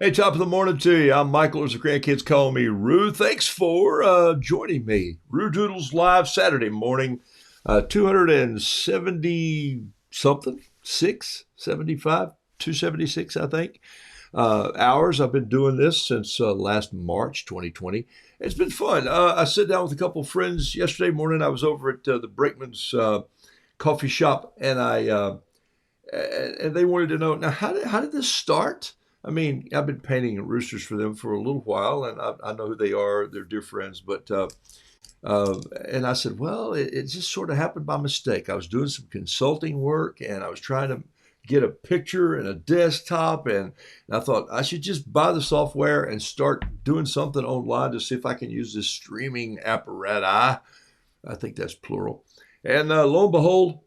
Hey, top of the morning to you. I'm Michael, as the grandkids call me Roo. Thanks for joining me. Roodoodles live Saturday morning, 270 something, 276, I think. Hours. I've been doing this since last March 2020. It's been fun. I sat down with a couple of friends yesterday morning. I was over at the Brakeman's coffee shop, and they wanted to know, now, how did this start? I mean, I've been painting roosters for them for a little while, and I know who they are. They're dear friends. And I said, well, it just sort of happened by mistake. I was doing some consulting work, and I was trying to get a picture and a desktop, and I thought I should just buy the software and start doing something online to see if I can use this streaming apparatus. I think that's plural. And lo and behold,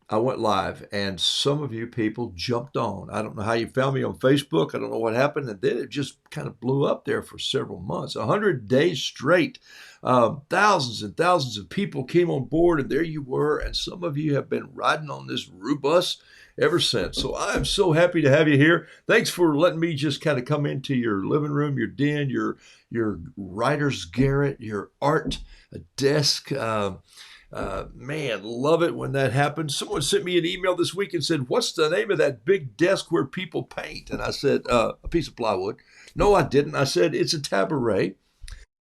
I went live, and some of you people jumped on. I don't know how you found me on Facebook. I don't know what happened. And then it just kind of blew up there for several months, 100 days straight. Thousands and thousands of people came on board, and there you were. And some of you have been riding on this Rubus ever since. So I am so happy to have you here. Thanks for letting me just kind of come into your living room, your den, your writer's garret, your art desk. Man, love it when that happens. Someone sent me an email this week and said, what's the name of that big desk where people paint? And I said, a piece of plywood. No, I didn't. I said, it's a tabaret.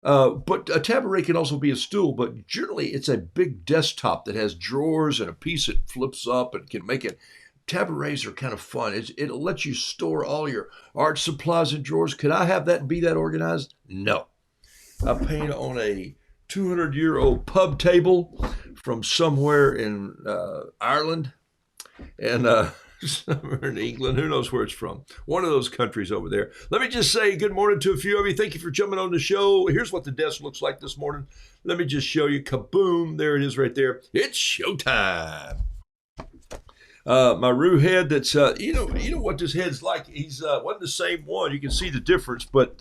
But a tabaret can also be a stool, but generally it's a big desktop that has drawers and a piece that flips up and can make it. Tabarets are kind of fun. It'll let you store all your art supplies in drawers. Could I have that and be that organized? No. I paint on a 200-year-old pub table from somewhere in Ireland and somewhere in England. Who knows where it's from? One of those countries over there. Let me just say good morning to a few of you. Thank you for jumping on the show. Here's what the desk looks like this morning. Let me just show you. Kaboom. There it is right there. It's showtime. My Roo head that's, you know what this head's like. He's wasn't the same one. You can see the difference, but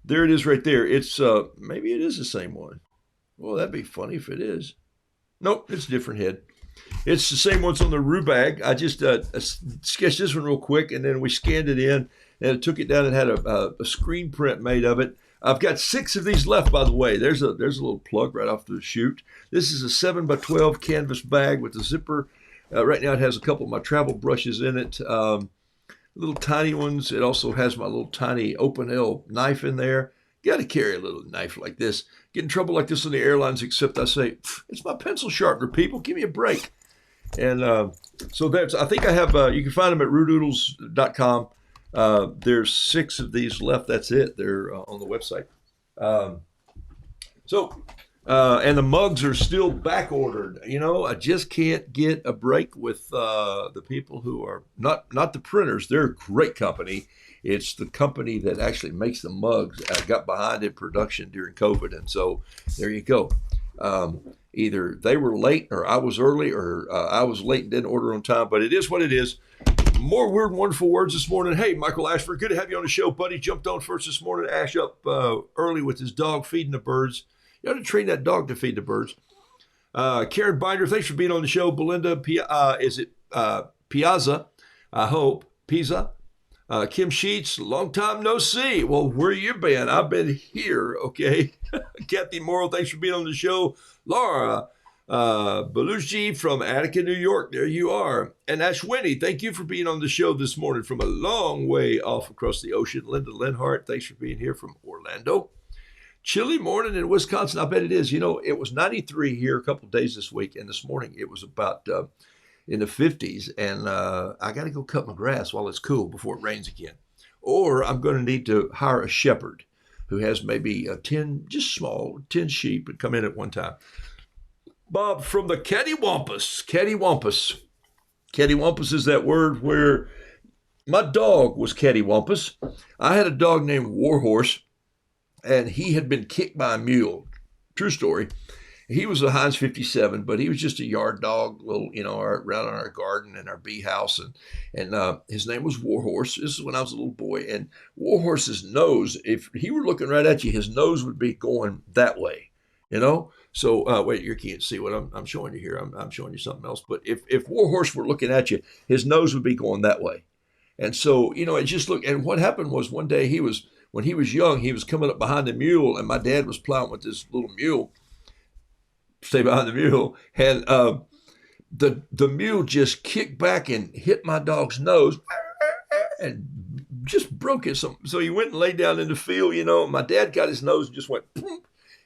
there it is right there. It's maybe it is the same one. Well, that'd be funny if it is. Nope, it's a different head. It's the same ones on the Roo bag. I just sketched this one real quick, and then we scanned it in, and it took it down and had a screen print made of it. I've got 6 of these left, by the way. There's a little plug right off the chute. This is a 7x12 canvas bag with a zipper. Right now it has a couple of my travel brushes in it. Little tiny ones. It also has my little tiny open L knife in there. Got to carry a little knife like this. Get in trouble like this on the airlines, except I say, it's my pencil sharpener, people. Give me a break. And so that's, I think I have, you can find them at roodoodles.com. There's 6 of these left. That's it. They're on the website. And the mugs are still back ordered. You know, I just can't get a break with the people who are not the printers. They're a great company. It's the company that actually makes the mugs. I got behind in production during COVID, and so there you go. Either they were late, or I was early, or I was late and didn't order on time. But it is what it is. More weird, wonderful words this morning. Hey, Michael Ashford, good to have you on the show, buddy. Jumped on first this morning. Ash up early with his dog feeding the birds. You ought to train that dog to feed the birds. Karen Binder, thanks for being on the show. Belinda, Piazza? I hope. Pisa. Kim Sheets, long time no see. Well, where you been? I've been here, okay? Kathy Morrow, thanks for being on the show. Laura Belushi from Attica, New York. There you are. And Ashwini, thank you for being on the show this morning from a long way off across the ocean. Linda Lenhart, thanks for being here from Orlando. Chilly morning in Wisconsin. I bet it is. You know, it was 93 here a couple of days this week, and this morning it was about in the 50s, and I got to go cut my grass while it's cool before it rains again. Or I'm going to need to hire a shepherd who has maybe 10, just small, 10 sheep and come in at one time. Bob from the Cattywampus. Cattywampus. Cattywampus is that word where my dog was Cattywampus. I had a dog named Warhorse, and he had been kicked by a mule. True story. He was a Heinz 57, but he was just a yard dog, little, around our garden and our bee house. And his name was Warhorse. This is when I was a little boy. And Warhorse's nose, if he were looking right at you, his nose would be going that way, So, wait, you can't see what I'm showing you here. I'm showing you something else. But if Warhorse were looking at you, his nose would be going that way. And so, it just looked, and what happened was one day when he was young, he was coming up behind the mule, and my dad was plowing with this little mule. Stay behind the mule, and the mule just kicked back and hit my dog's nose and just broke it. So he went and laid down in the field, My dad got his nose and just went, boom,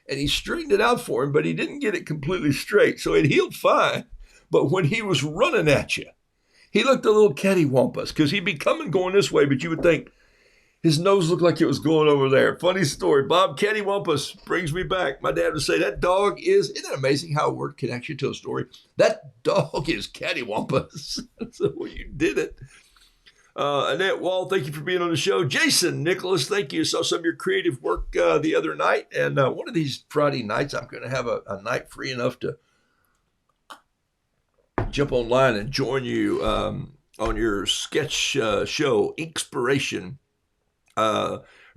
and he straightened it out for him, but he didn't get it completely straight. So it healed fine. But when he was running at you, he looked a little cattywampus because he'd be going this way, but you would think, his nose looked like it was going over there. Funny story. Bob Cattywampus brings me back. My dad would say, that dog isn't it amazing how a word connects you to a story? That dog is Cattywampus. So you did it. Annette Wall, thank you for being on the show. Jason Nicholas, thank you. Saw some of your creative work the other night. And one of these Friday nights, I'm going to have a night free enough to jump online and join you on your sketch show, Inkspiration.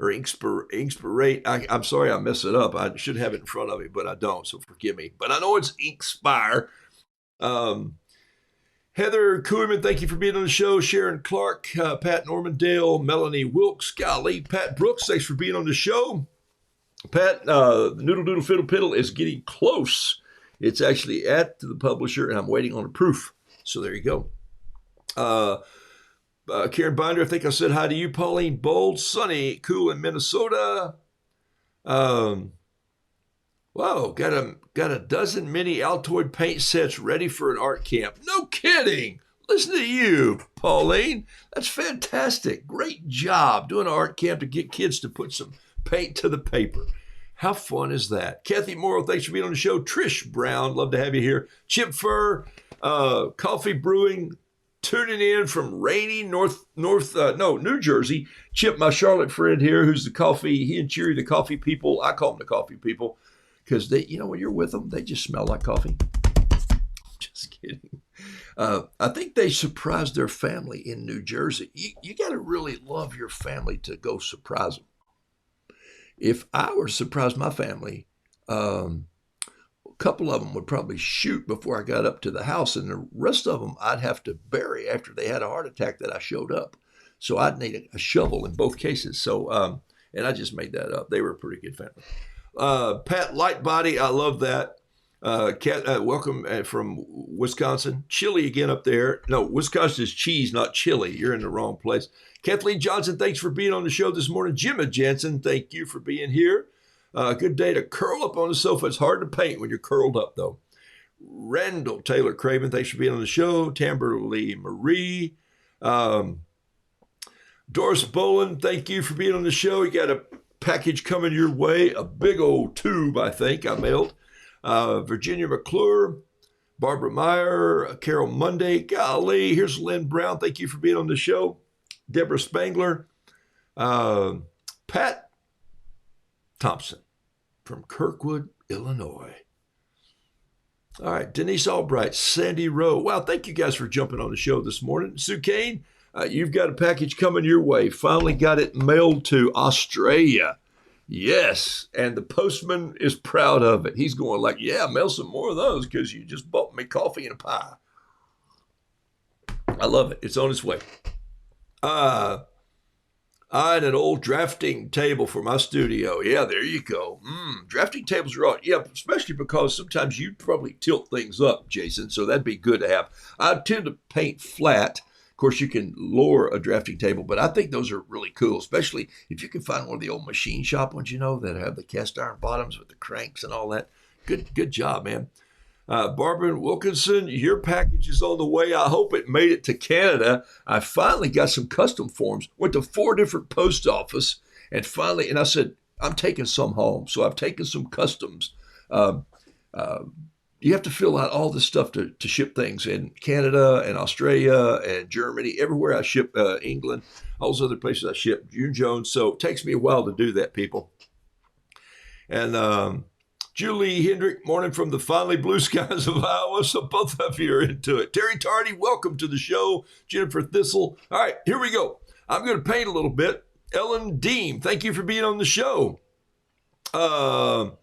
Inkspirate. I'm sorry I mess it up. I should have it in front of me, but I don't, so forgive me. But I know it's Inkspire. Heather Kuhlman, thank you for being on the show. Sharon Clark, Pat Normandale, Melanie Wilkes, golly, Pat Brooks, thanks for being on the show. Pat, the Noodle Doodle Fiddle Piddle is getting close. It's actually at the publisher, and I'm waiting on a proof. So there you go. Karen Binder, I think I said hi to you. Pauline Bold, sunny, cool in Minnesota. Wow, got a dozen mini Altoid paint sets ready for an art camp. No kidding. Listen to you, Pauline. That's fantastic. Great job doing an art camp to get kids to put some paint to the paper. How fun is that? Kathy Morrow, thanks for being on the show. Trish Brown, love to have you here. Chip Fur, Coffee Brewing, tuning in from rainy New Jersey. Chip, my Charlotte friend here, who's he and Cheery, the coffee people. I call them the coffee people because they, when you're with them, they just smell like coffee. Just kidding. I think they surprised their family in New Jersey. You got to really love your family to go surprise them. If I were to surprise my family, a couple of them would probably shoot before I got up to the house, and the rest of them I'd have to bury after they had a heart attack that I showed up. So I'd need a shovel in both cases. So, and I just made that up. They were a pretty good family. Pat Lightbody, I love that. Welcome from Wisconsin. Chilly again up there. No, Wisconsin is cheese, not chili. You're in the wrong place. Kathleen Johnson, thanks for being on the show this morning. Jimmy Jensen, thank you for being here. Good day to curl up on the sofa. It's hard to paint when you're curled up, though. Randall Taylor Craven, thanks for being on the show. Tamberly Marie. Doris Boland, thank you for being on the show. You got a package coming your way, a big old tube, I think, I mailed. Virginia McClure, Barbara Meyer, Carol Monday. Golly, here's Lynn Brown. Thank you for being on the show. Deborah Spangler. Pat Thompson from Kirkwood, Illinois. All right, Denise Albright, Sandy Rowe. Wow, thank you guys for jumping on the show this morning. Sue Kane, You've got a package coming your way. Finally got it mailed to Australia. Yes, and the postman is proud of it. He's going like, yeah, mail some more of those because you just bought me coffee and a pie. I love it. It's on its way. I had an old drafting table for my studio. Yeah, there you go. Drafting tables are on. Yeah, especially because sometimes you probably tilt things up, Jason, so that'd be good to have. I tend to paint flat. Of course, you can lower a drafting table, but I think those are really cool, especially if you can find one of the old machine shop ones, that have the cast iron bottoms with the cranks and all that. Good job, man. Barbara Wilkinson, your package is on the way. I hope it made it to Canada. I finally got some custom forms. Went to 4 different post office and I said, I'm taking some home. So I've taken some customs. You have to fill out all this stuff to ship things in Canada and Australia and Germany, everywhere I ship, England, all those other places I ship, June Jones. So it takes me a while to do that, people. And Julie Hendrick, morning from the finally blue skies of Iowa. So both of you are into it. Terry Tardy, welcome to the show. Jennifer Thistle. All right, here we go. I'm going to paint a little bit. Ellen Deem, thank you for being on the show. Awesome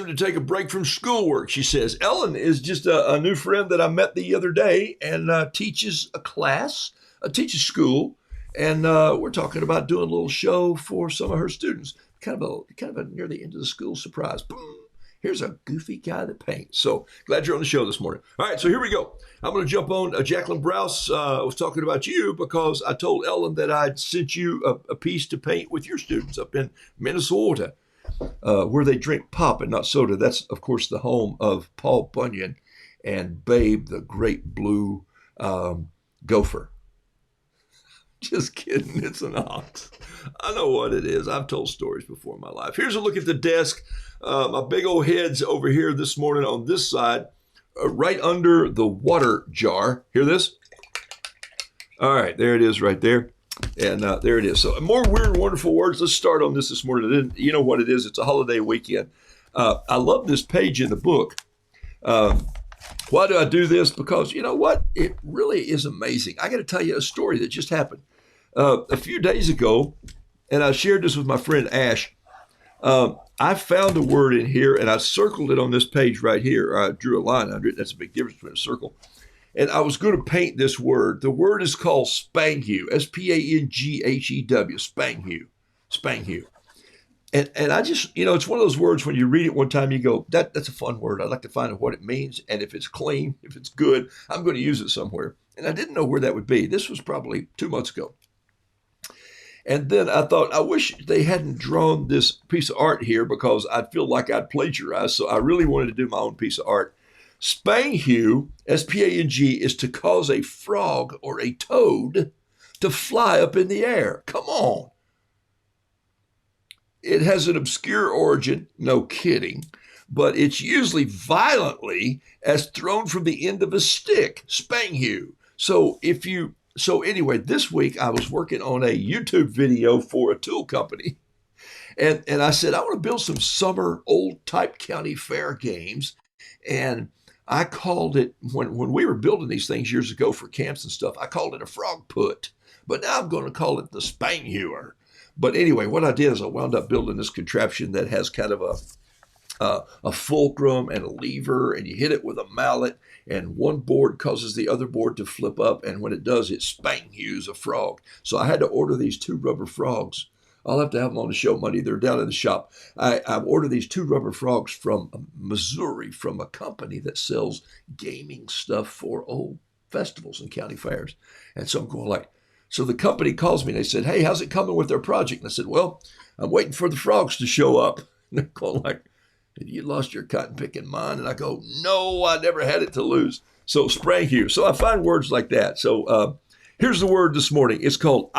to take a break from schoolwork, she says. Ellen is just a new friend that I met the other day and teaches a class, teaches school. And we're talking about doing a little show for some of her students. Kind of a near the end of the school surprise. Boom. Here's a goofy guy that paints. So glad you're on the show this morning. All right, so here we go. I'm going to jump on. Jacqueline Browse was talking about you because I told Ellen that I'd sent you a piece to paint with your students up in Minnesota, where they drink pop and not soda. That's, of course, the home of Paul Bunyan and Babe, the great blue gopher. Just kidding. It's an ox. I know what it is. I've told stories before in my life. Here's a look at the desk. My big old head's over here this morning on this side, right under the water jar. Hear this? All right, there it is right there. And there it is. So more weird, wonderful words. Let's start on this morning. You know what it is. It's a holiday weekend. I love this page in the book. Why do I do this? Because you know what? It really is amazing. I got to tell you a story that just happened. A few days ago, and I shared this with my friend Ash, I found a word in here, and I circled it on this page right here. I drew a line under it. That's a big difference between a circle. And I was going to paint this word. The word is called Spanghew, S-P-A-N-G-H-E-W, Spanghew, Spanghew. And I just, it's one of those words when you read it one time, you go, that's a fun word. I'd like to find out what it means. And if it's clean, if it's good, I'm going to use it somewhere. And I didn't know where that would be. This was probably 2 months ago. And then I thought, I wish they hadn't drawn this piece of art here because I'd feel like I'd plagiarized. So I really wanted to do my own piece of art. Spanghew, S-P-A-N-G, is to cause a frog or a toad to fly up in the air. Come on. It has an obscure origin, no kidding, but it's usually violently as thrown from the end of a stick, Spanghew. So anyway, this week I was working on a YouTube video for a tool company. And I said, I want to build some summer old type county fair games. And I called it, when we were building these things years ago for camps and stuff, I called it a frog put. But now I'm going to call it the Spanghewer. But anyway, what I did is I wound up building this contraption that has kind of a fulcrum and a lever, and you hit it with a mallet, and one board causes the other board to flip up, and when it does, it Spanghews a frog. So I had to order these 2 rubber frogs. I'll have to have them on the show Monday. They're down in the shop. I ordered these 2 rubber frogs from Missouri, from a company that sells gaming stuff for old festivals and county fairs. And so I'm going like, so the company calls me and they said, hey, how's it coming with their project? And I said, well, I'm waiting for the frogs to show up. And they're going like, have you lost your cotton picking mind? And I go, no, I never had it to lose. So Spanghew. So I find words like that. So here's the word this morning. It's called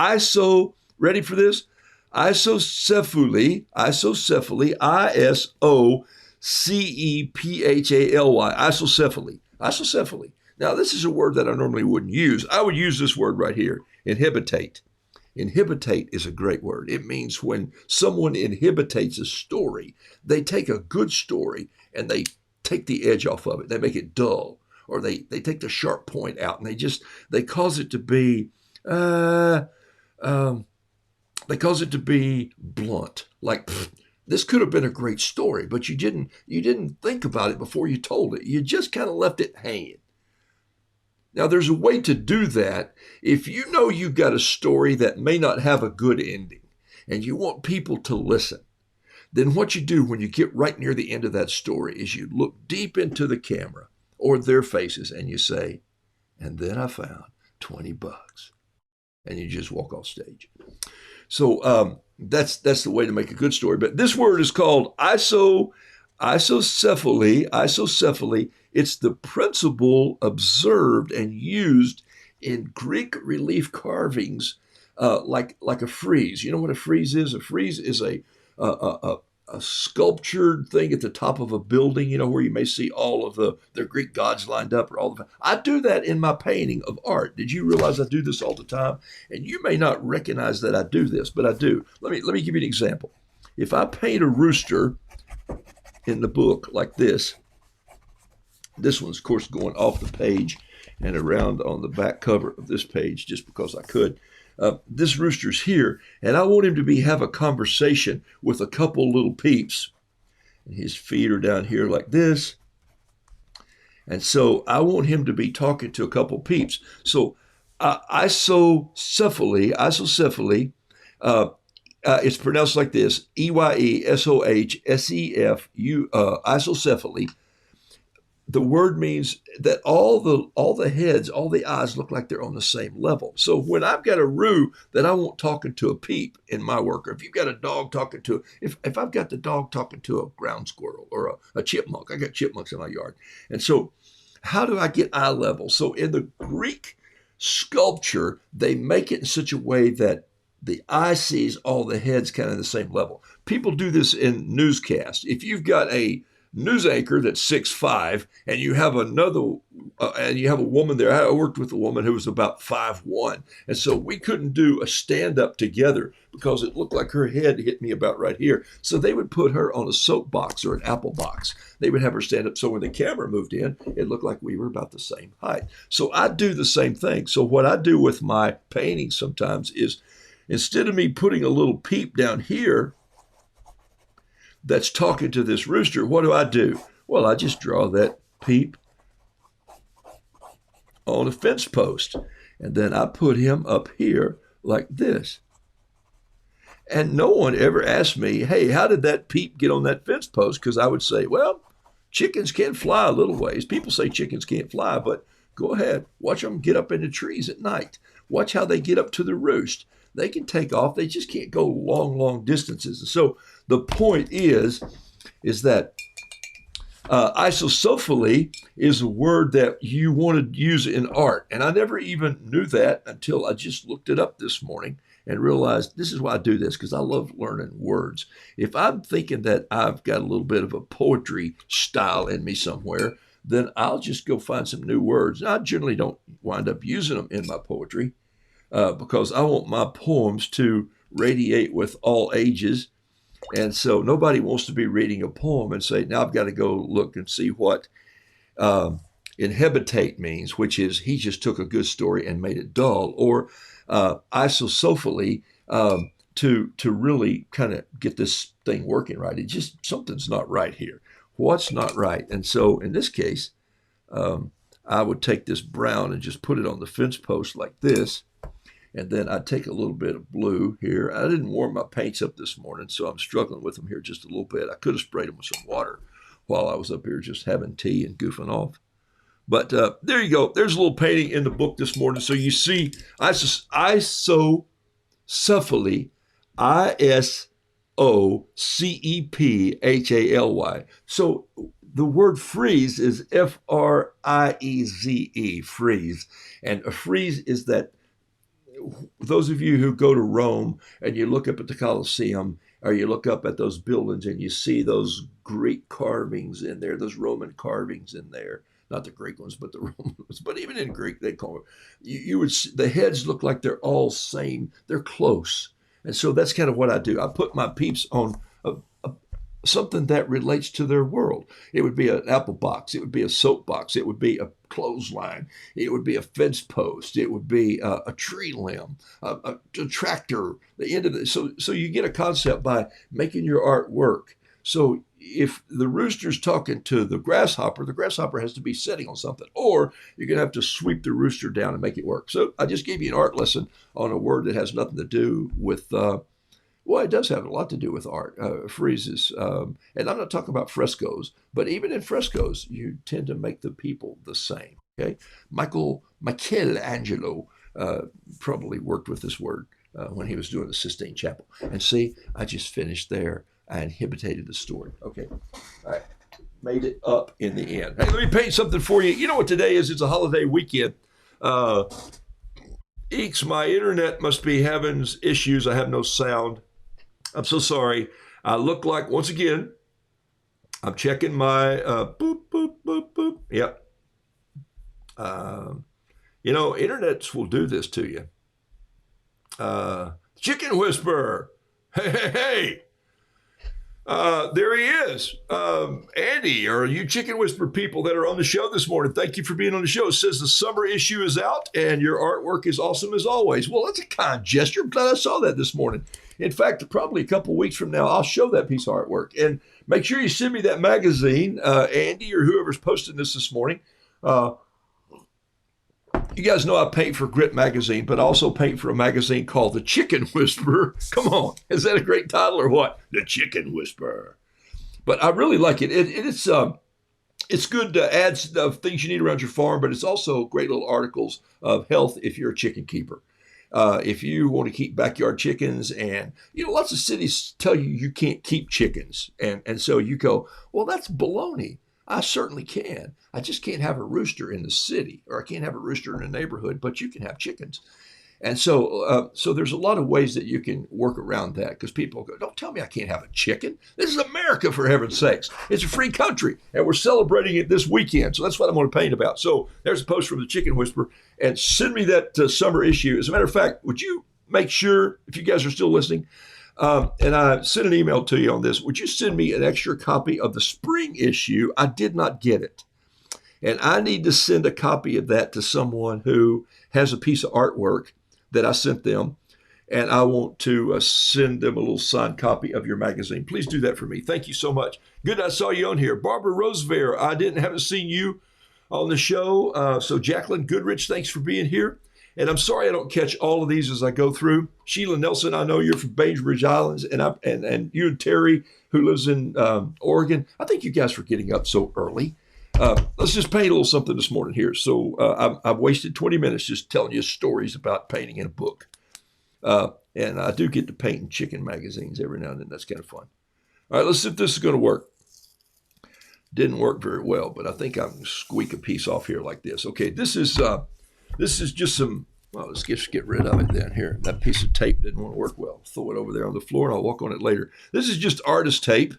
ready for this? Isocephaly, I-S-O-C-E-P-H-A-L-Y, isocephaly. Now, this is a word that I normally wouldn't use. I would use this word right here, inhibitate. Inhibitate is a great word. It means when someone inhibitates a story, they take a good story and they take the edge off of it. They make it dull, or they take the sharp point out, and they cause it to be Uh, um, they cause it to be blunt. Like, this could have been a great story, but you didn't think about it before you told it. You just kind of left it hanging. Now, there's a way to do that if you know you've got a story that may not have a good ending and you want people to listen. Then what you do when you get right near the end of that story is you look deep into the camera or their faces and you say, and then I found $20. And you just walk off stage. So that's the way to make a good story. But this word is called isocephaly. Isocephaly. It's the principle observed and used in Greek relief carvings, like a frieze. You know what a frieze is? A frieze is a, a, a sculptured thing at the top of a building, where you may see all of the Greek gods lined up, or all of it. I do that in my painting of art. Did you realize I do this all the time? And you may not recognize that I do this, but I do. Let me give you an example. If I paint a rooster in the book like this one's, of course, going off the page and around on the back cover of this page just because I could. This rooster's here, and I want him to have a conversation with a couple little peeps. And his feet are down here like this. And so I want him to be talking to a couple peeps. So isocephaly, it's pronounced like this, Eyesohsef, isocephaly. The word means that all the heads, all the eyes look like they're on the same level. So when I've got a roo that I want talking to a peep in my work, or if you've got a dog talking to, if I've got the dog talking to a ground squirrel or a chipmunk, I got chipmunks in my yard. And so how do I get eye level? So in the Greek sculpture, they make it in such a way that the eye sees all the heads kind of the same level. People do this in newscasts. If you've got a news anchor that's 6'5", and you have a woman there. I worked with a woman who was about 5'1", and so we couldn't do a stand-up together because it looked like her head hit me about right here. So they would put her on a soapbox or an apple box. They would have her stand up, so when the camera moved in, it looked like we were about the same height. So I do the same thing. So what I do with my paintings sometimes is, instead of me putting a little peep down here that's talking to this rooster, what do? Well, I just draw that peep on a fence post, and then I put him up here like this. And no one ever asked me, hey, how did that peep get on that fence post? Because I would say, well, chickens can fly a little ways. People say chickens can't fly, but go ahead, watch them get up in the trees at night. Watch how they get up to the roost. They can take off. They just can't go long, long distances. So the point is that isocephaly is a word that you want to use in art. And I never even knew that until I just looked it up this morning and realized this is why I do this, because I love learning words. If I'm thinking that I've got a little bit of a poetry style in me somewhere, then I'll just go find some new words. I generally don't wind up using them in my poetry because I want my poems to radiate with all ages. And so nobody wants to be reading a poem and say, now I've got to go look and see what inhabitate means, which is he just took a good story and made it dull, or isocephaly to really kind of get this thing working right. It just, something's not right here. What's not right? And so in this case, I would take this brown and just put it on the fence post like this. And then I'd take a little bit of blue here. I didn't warm my paints up this morning, so I'm struggling with them here just a little bit. I could have sprayed them with some water while I was up here just having tea and goofing off. But there you go. There's a little painting in the book this morning. So you see isocephaly, isocephaly. So the word freeze is Frieze, freeze. And a frieze is that, those of you who go to Rome and you look up at the Colosseum, or you look up at those buildings and you see those Greek carvings in there, those Roman carvings in there, not the Greek ones, but the Roman ones, but even in Greek, they call it, you would see, the heads look like they're all same, they're close. And so that's kind of what I do. I put my peeps on something that relates to their world. It would be an apple box. It would be a soap box. It would be a clothesline. It would be a fence post. It would be a tree limb, a tractor, the end of it. So you get a concept by making your art work. So if the rooster's talking to the grasshopper has to be sitting on something, or you're going to have to sweep the rooster down and make it work. So I just gave you an art lesson on a word that has nothing to do with well, it does have a lot to do with art, friezes. And I'm not talking about frescoes, but even in frescoes, you tend to make the people the same. Okay, Michelangelo probably worked with this word when he was doing the Sistine Chapel. And see, I just finished there. I inhibited the story. Okay, all right, made it up in the end. Hey, let me paint something for you. You know what today is? It's a holiday weekend. Eeks, my internet must be having issues. I have no sound. I'm so sorry. I look like, once again, I'm checking my boop, boop, boop, boop. Yep. Internets will do this to you. Chicken Whisperer. Hey. There he is. Andy, or you Chicken Whisper people that are on the show this morning, thank you for being on the show. It says the summer issue is out and your artwork is awesome as always. Well, that's a kind gesture. I'm glad I saw that this morning. In fact, probably a couple weeks from now, I'll show that piece of artwork. And make sure you send me that magazine, Andy, or whoever's posting this morning. You guys know I paint for Grit Magazine, but I also paint for a magazine called The Chicken Whisperer. Come on. Is that a great title or what? The Chicken Whisperer. But I really like it. It's good to add things you need around your farm, but it's also great little articles of health if you're a chicken keeper. If you want to keep backyard chickens, and lots of cities tell you can't keep chickens. And so you go, well, that's baloney. I certainly can. I just can't have a rooster in the city, or I can't have a rooster in a neighborhood, but you can have chickens. And so there's a lot of ways that you can work around that, because people go, don't tell me I can't have a chicken. This is America, for heaven's sakes. It's a free country, and we're celebrating it this weekend. So that's what I'm going to paint about. So there's a post from the Chicken Whisperer, and send me that summer issue. As a matter of fact, would you make sure, if you guys are still listening, and I sent an email to you on this, would you send me an extra copy of the spring issue? I did not get it. And I need to send a copy of that to someone who has a piece of artwork that I sent them. And I want to send them a little signed copy of your magazine. Please do that for me. Thank you so much. Good, I saw you on here. Barbara Rosevear, haven't seen you on the show. So Jacqueline Goodrich, thanks for being here. And I'm sorry I don't catch all of these as I go through. Sheila Nelson, I know you're from Bainbridge Islands, and you and Terry, who lives in Oregon. I think you guys were getting up so early. Let's just paint a little something this morning here. So I've wasted 20 minutes just telling you stories about painting in a book. And I do get to paint in chicken magazines every now and then. That's kind of fun. All right, let's see if this is going to work. Didn't work very well, but I think I can squeak a piece off here like this. Okay, this is just some, well, let's just get rid of it then here. That piece of tape didn't want to work well. Throw it over there on the floor and I'll walk on it later. This is just artist tape.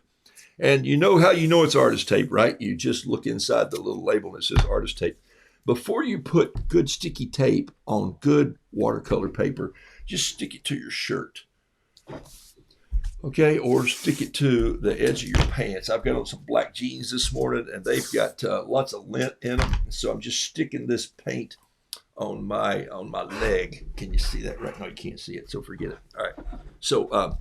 And you know how you know it's artist tape, right? You just look inside the little label and it says artist tape. Before you put good sticky tape on good watercolor paper, just stick it to your shirt. Okay, or stick it to the edge of your pants. I've got on some black jeans this morning and they've got lots of lint in them. So I'm just sticking this paint on my leg. Can you see that? Right now you can't see it, so forget it. All right. So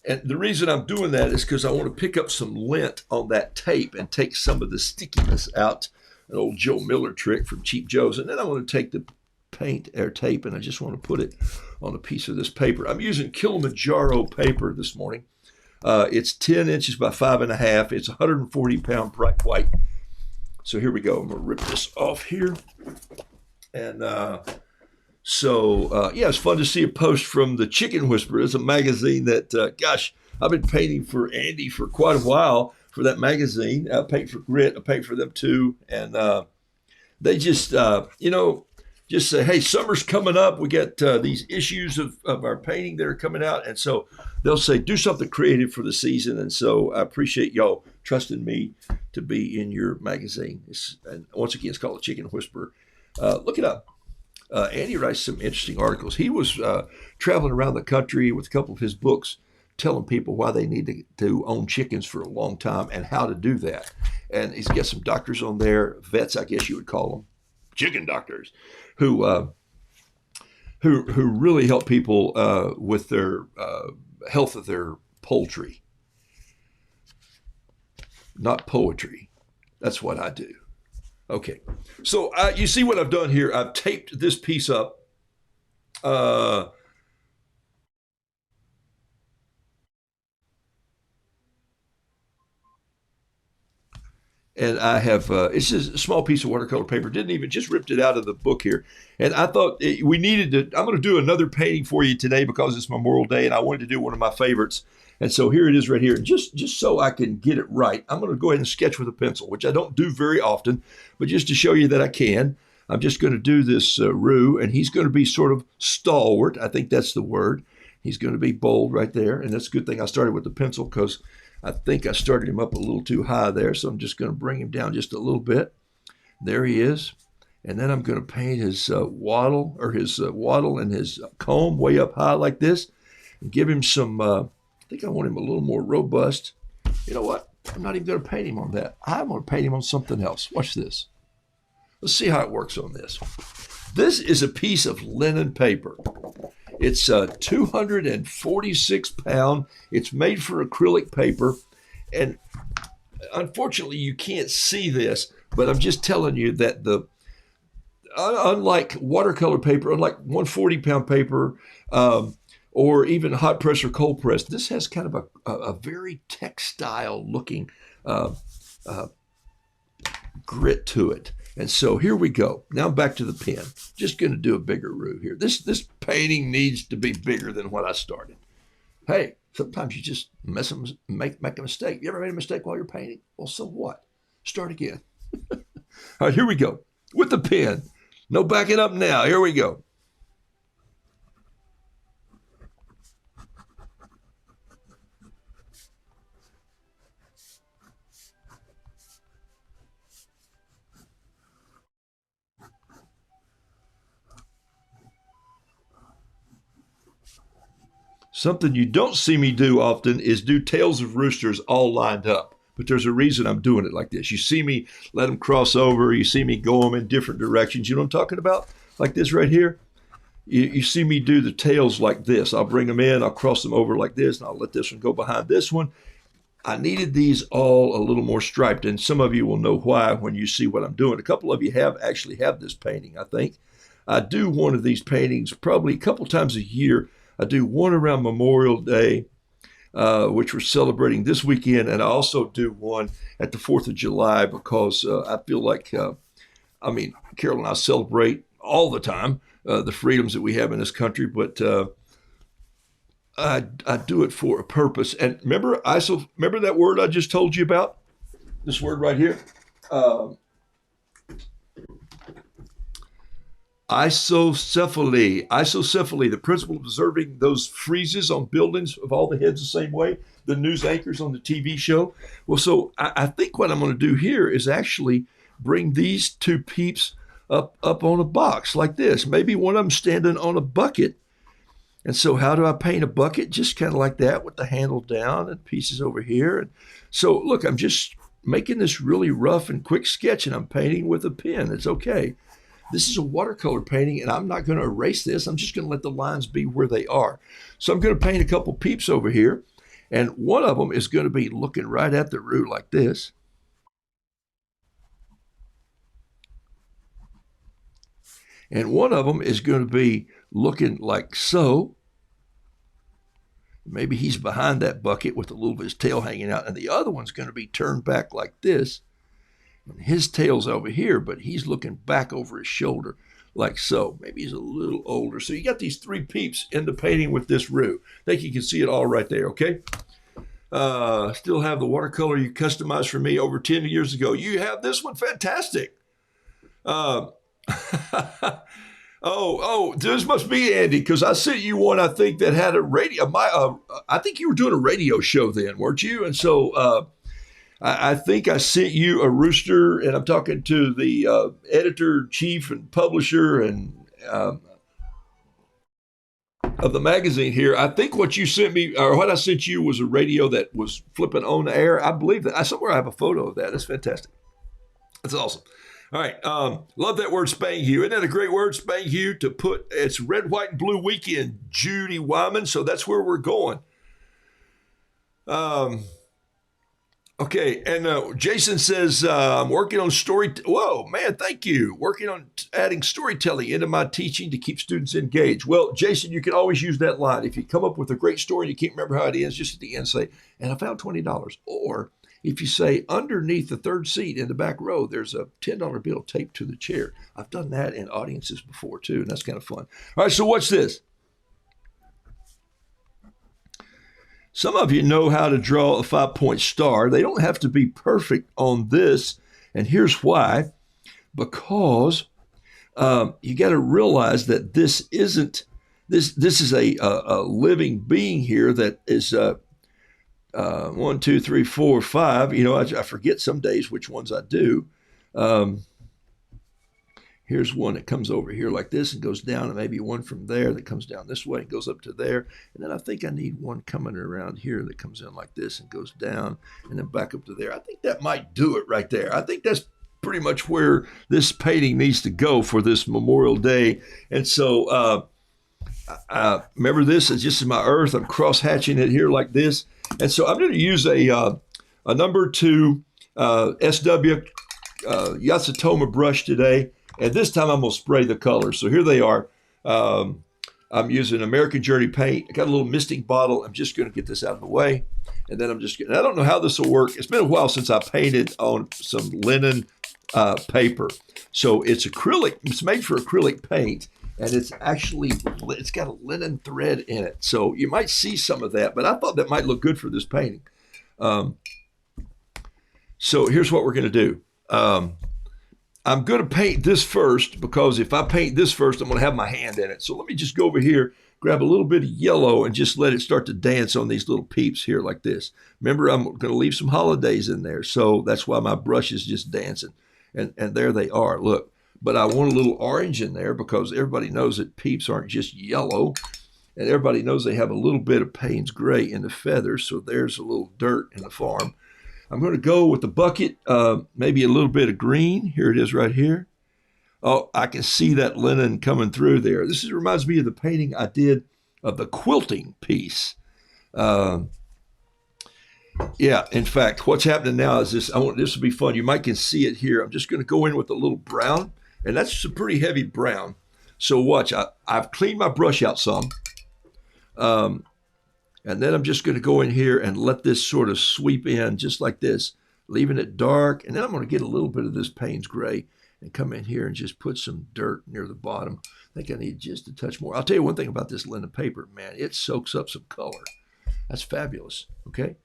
and the reason I'm doing that is because I want to pick up some lint on that tape and take some of the stickiness out. An old Joe Miller trick from Cheap Joe's. And then I want to take the paint or tape and I just want to put it on a piece of this paper. I'm using Kilimanjaro paper this morning. It's 10 inches by 5.5. It's 140-pound bright white. So here we go. I'm going to rip this off here. And it's fun to see a post from the Chicken Whisperer. It's a magazine that, I've been painting for Andy for quite a while for that magazine. I paint for Grit. I paint for them too. And they just say, hey, summer's coming up. We got these issues of our painting that are coming out. And so they'll say, do something creative for the season. And so I appreciate y'all trusting me to be in your magazine. And once again, it's called The Chicken Whisperer. Look it up. Andy writes some interesting articles. He was traveling around the country with a couple of his books, telling people why they need to own chickens for a long time and how to do that. And he's got some doctors on there, vets, I guess you would call them, chicken doctors, who who really help people with their health of their poultry, not poetry. That's what I do. Okay, so you see what I've done here. I've taped this piece up. Uh, and I have it's just a small piece of watercolor paper. Didn't even just ripped it out of the book here, and I thought we needed to. I'm going to do another painting for you today because it's Memorial Day, and I wanted to do one of my favorites. And so here it is right here. Just so I can get it right, I'm going to go ahead and sketch with a pencil, which I don't do very often, but just to show you that I can. I'm just going to do this Roo, and he's going to be sort of stalwart. I think that's the word. He's going to be bold right there, and that's a good thing I started with the pencil because I think I started him up a little too high there, so I'm just going to bring him down just a little bit. There he is. And then I'm going to paint his wattle and his comb way up high like this and give him some, I think I want him a little more robust. You know what? I'm not even going to paint him on that. I'm going to paint him on something else. Watch this. Let's see how it works on this. This is a piece of linen paper. It's 246 pound. It's made for acrylic paper. And unfortunately, you can't see this, but I'm just telling you that unlike watercolor paper, unlike 140 pound paper, or even hot press or cold press, this has kind of a very textile looking grit to it. And so here we go. Now back to the pen. Just going to do a bigger Roo here. This painting needs to be bigger than what I started. Hey, sometimes you just make a mistake. You ever made a mistake while you're painting? Well, so what? Start again. All right, here we go. With the pen. No backing up now. Here we go. Something you don't see me do often is do tails of roosters all lined up. But there's a reason I'm doing it like this. You see me let them cross over. You see me go them in different directions. You know what I'm talking about? Like this right here. You see me do the tails like this. I'll bring them in. I'll cross them over like this. And I'll let this one go behind this one. I needed these all a little more striped. And some of you will know why when you see what I'm doing. A couple of you actually have this painting, I think. I do one of these paintings probably a couple times a year. I do one around Memorial Day, which we're celebrating this weekend, and I also do one at the 4th of July because I feel like, Carol and I celebrate all the time the freedoms that we have in this country, but I do it for a purpose. And remember that word I just told you about? This word right here? Isocephaly, the principle of observing those friezes on buildings of all the heads the same way, the news anchors on the TV show. Well, so I think what I'm going to do here is actually bring these two peeps up on a box like this. Maybe one of them standing on a bucket. And so how do I paint a bucket? Just kind of like that with the handle down and pieces over here. And so look, I'm just making this really rough and quick sketch, and I'm painting with a pen. It's okay. This is a watercolor painting, and I'm not going to erase this. I'm just going to let the lines be where they are. So I'm going to paint a couple peeps over here, and one of them is going to be looking right at the root like this. And one of them is going to be looking like so. Maybe he's behind that bucket with a little bit of his tail hanging out, and the other one's going to be turned back like this. And his tail's over here, but he's looking back over his shoulder like so. Maybe he's a little older. So you got these three peeps in the painting with this Roo. I think you can see it all right there, okay? Still have the watercolor you customized for me over 10 years ago. You have this one? Fantastic. This must be Andy, because I sent you one, I think, that had a radio. I think you were doing a radio show then, weren't you? And so I think I sent you a rooster, and I'm talking to the editor, chief, and publisher, and of the magazine here. I think what you sent me, or what I sent you, was a radio that was flipping on the air. I believe that. Somewhere I have a photo of that. That's fantastic. That's awesome. All right. Love that word, spang hue. Isn't that a great word, spang hue? To put, it's red, white, and blue weekend, Judy Wyman. So that's where we're going. Okay, and Jason says, I'm working on whoa, man, thank you. Working on adding storytelling into my teaching to keep students engaged. Well, Jason, you can always use that line. If you come up with a great story and you can't remember how it ends, just at the end say, and I found $20. Or if you say, underneath the third seat in the back row, there's a $10 bill taped to the chair. I've done that in audiences before, too, and that's kind of fun. All right, so what's this? Some of you know how to draw a 5-point star. They don't have to be perfect on this, and here's why. Because you got to realize that this isn't this is a living being here that is 1, 2, 3, 4, 5. You know, I forget some days which ones I do. Here's one that comes over here like this and goes down, and maybe one from there that comes down this way and goes up to there. And then I think I need one coming around here that comes in like this and goes down and then back up to there. I think that might do it right there. I think that's pretty much where this painting needs to go for this Memorial Day. And so remember this is just my earth. I'm cross-hatching it here like this. And so I'm going to use a number 2 SW Yasutoma brush today. And this time I'm going to spray the colors. So here they are. I'm using American Journey paint. I got a little misting bottle. I'm just going to get this out of the way. And then I don't know how this will work. It's been a while since I painted on some linen paper. So it's acrylic. It's made for acrylic paint. And it's got a linen thread in it. So you might see some of that. But I thought that might look good for this painting. So here's what we're going to do. I'm going to paint this first, because if I paint this first, I'm going to have my hand in it. So let me just go over here, grab a little bit of yellow, and just let it start to dance on these little peeps here like this. Remember, I'm going to leave some holidays in there. So that's why my brush is just dancing. And there they are. Look, but I want a little orange in there because everybody knows that peeps aren't just yellow. And everybody knows they have a little bit of Payne's gray in the feathers. So there's a little dirt in the farm. I'm going to go with the bucket, maybe a little bit of green. Here it is right here. Oh, I can see that linen coming through there. This reminds me of the painting I did of the quilting piece. Yeah, in fact, what's happening now is this. This will be fun. You might can see it here. I'm just going to go in with a little brown, and that's a pretty heavy brown. So watch. I've cleaned my brush out some. And then I'm just going to go in here and let this sort of sweep in just like this, leaving it dark. And then I'm going to get a little bit of this Payne's gray and come in here and just put some dirt near the bottom. I think I need just a touch more. I'll tell you one thing about this linen paper, man. It soaks up some color. That's fabulous, okay?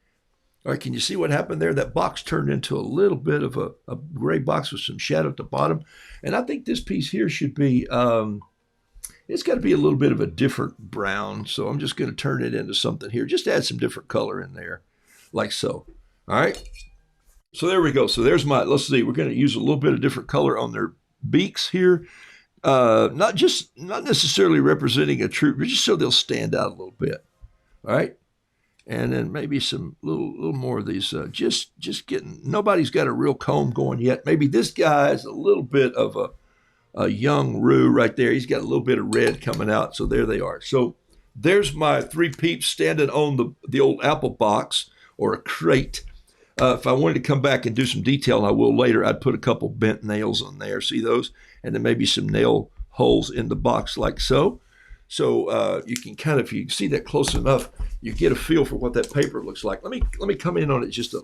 All right, can you see what happened there? That box turned into a little bit of a gray box with some shadow at the bottom. And I think this piece here should be... it's got to be a little bit of a different brown. So I'm just going to turn it into something here. Just add some different color in there, like so. All right. So there we go. So there's let's see, we're going to use a little bit of different color on their beaks here. Not necessarily representing a true, but just so they'll stand out a little bit. All right. And then maybe some little more of these, just getting, nobody's got a real comb going yet. Maybe this guy is a little bit of a young Roo right there. He's got a little bit of red coming out. So there they are. So there's my 3 peeps standing on the old apple box or a crate. If I wanted to come back and do some detail, and I will later, I'd put a couple bent nails on there. See those? And then maybe some nail holes in the box like so. So you can kind of, if you see that close enough, you get a feel for what that paper looks like. Let me come in on it just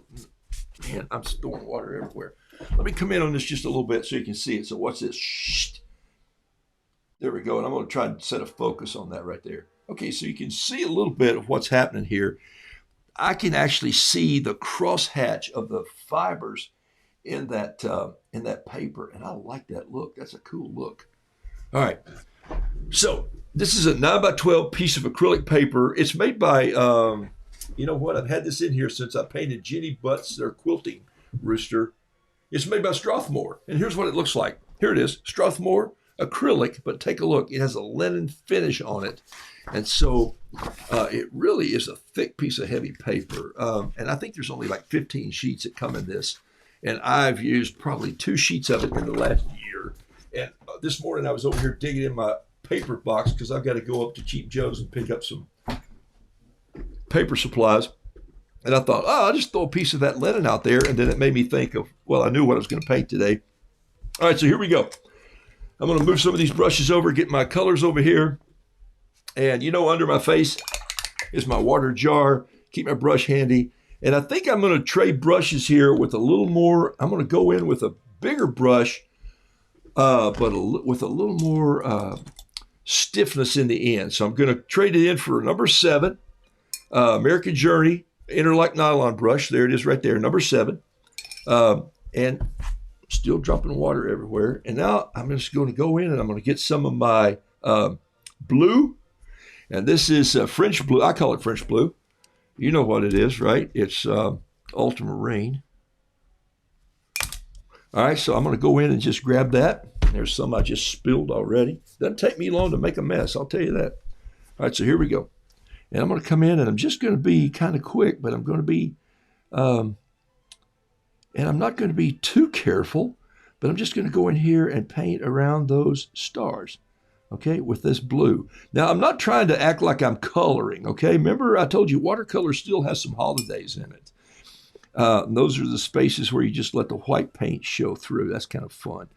man, I'm storing water everywhere. Let me come in on this just a little bit so you can see it. So watch this. Shh. There we go. And I'm going to try and set a focus on that right there. Okay, so you can see a little bit of what's happening here. I can actually see the crosshatch of the fibers in that paper, and I like that look. That's a cool look. All right. So this is a 9x12 piece of acrylic paper. It's made by, you know what? I've had this in here since I painted Jenny Butts, their quilting rooster. It's made by Strathmore, and here's what it looks like. Here it is, Strathmore acrylic, but take a look. It has a linen finish on it, And so it really is a thick piece of heavy paper. And I think there's only like 15 sheets that come in this. And I've used probably 2 sheets of it in the last year. And this morning I was over here digging in my paper box because I've got to go up to Cheap Joe's and pick up some paper supplies. And I thought, I'll just throw a piece of that linen out there. And then it made me think of, well, I knew what I was going to paint today. All right, so here we go. I'm going to move some of these brushes over, get my colors over here. And, under my face is my water jar. Keep my brush handy. And I think I'm going to trade brushes here with a little more. I'm going to go in with a bigger brush, but with a little more stiffness in the end. So I'm going to trade it in for number 7, American Journey Interlock Nylon brush. There it is right there, number 7. And still dropping water everywhere. And now I'm just going to go in and I'm going to get some of my blue. And this is French blue. I call it French blue. You know what it is, right? It's ultramarine. All right, so I'm going to go in and just grab that. There's some I just spilled already. Doesn't take me long to make a mess, I'll tell you that. All right, so here we go. And I'm going to come in and I'm just going to be kind of quick, but I'm going to be, and I'm not going to be too careful, but I'm just going to go in here and paint around those stars, okay, with this blue. Now, I'm not trying to act like I'm coloring, okay? Remember, I told you watercolor still has some holidays in it. Those are the spaces where you just let the white paint show through. That's kind of fun.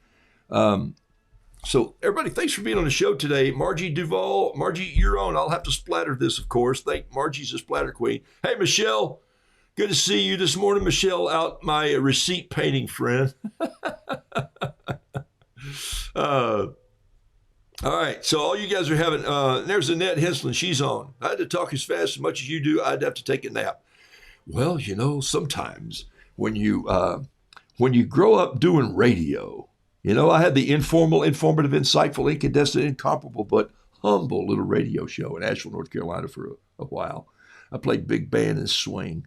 So everybody, thanks for being on the show today. Margie Duval, Margie, you're on. I'll have to splatter this, of course. Margie's a splatter queen. Hey, Michelle, good to see you this morning. Michelle, out my receipt painting friend. All right, so all you guys are having, there's Annette Henslin, she's on. I had to talk as fast as much as you do, I'd have to take a nap. Well, sometimes when you grow up doing radio, I had the informal, informative, insightful, incandescent, incomparable, but humble little radio show in Asheville, North Carolina for a while. I played big band and swing.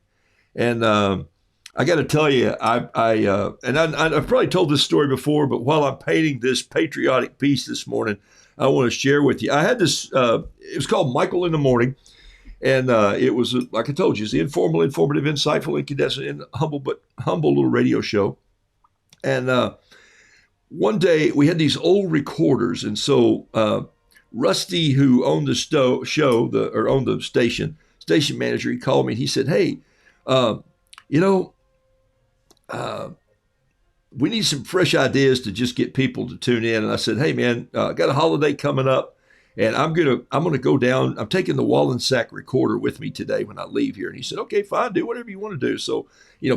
And I got to tell you, I've probably told this story before, but while I'm painting this patriotic piece this morning, I want to share with you. I had this, it was called Michael in the Morning. And it was, like I told you, it's the informal, informative, insightful, incandescent, and humble little radio show. And one day we had these old recorders. And so Rusty, who owned the owned the station manager, he called me and he said, hey, we need some fresh ideas to just get people to tune in. And I said, hey, man, I got a holiday coming up. And I'm gonna go down. I'm taking the Wallensack recorder with me today when I leave here. And he said, okay, fine, do whatever you want to do. So,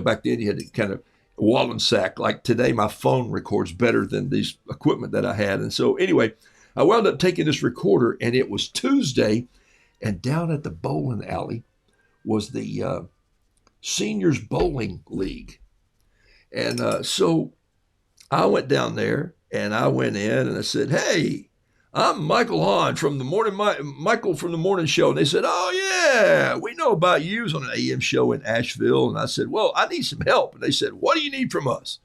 back then you had to kind of Wallensack. Like today, my phone records better than these equipment that I had. And so anyway, I wound up taking this recorder, and it was Tuesday, and down at the bowling alley was the Seniors Bowling League. And so I went down there, and I went in, and I said, hey, I'm Michael Hahn from the Michael from the morning show. And they said, oh, yeah, we know about you. It was on an AM show in Asheville. And I said, well, I need some help. And they said, what do you need from us?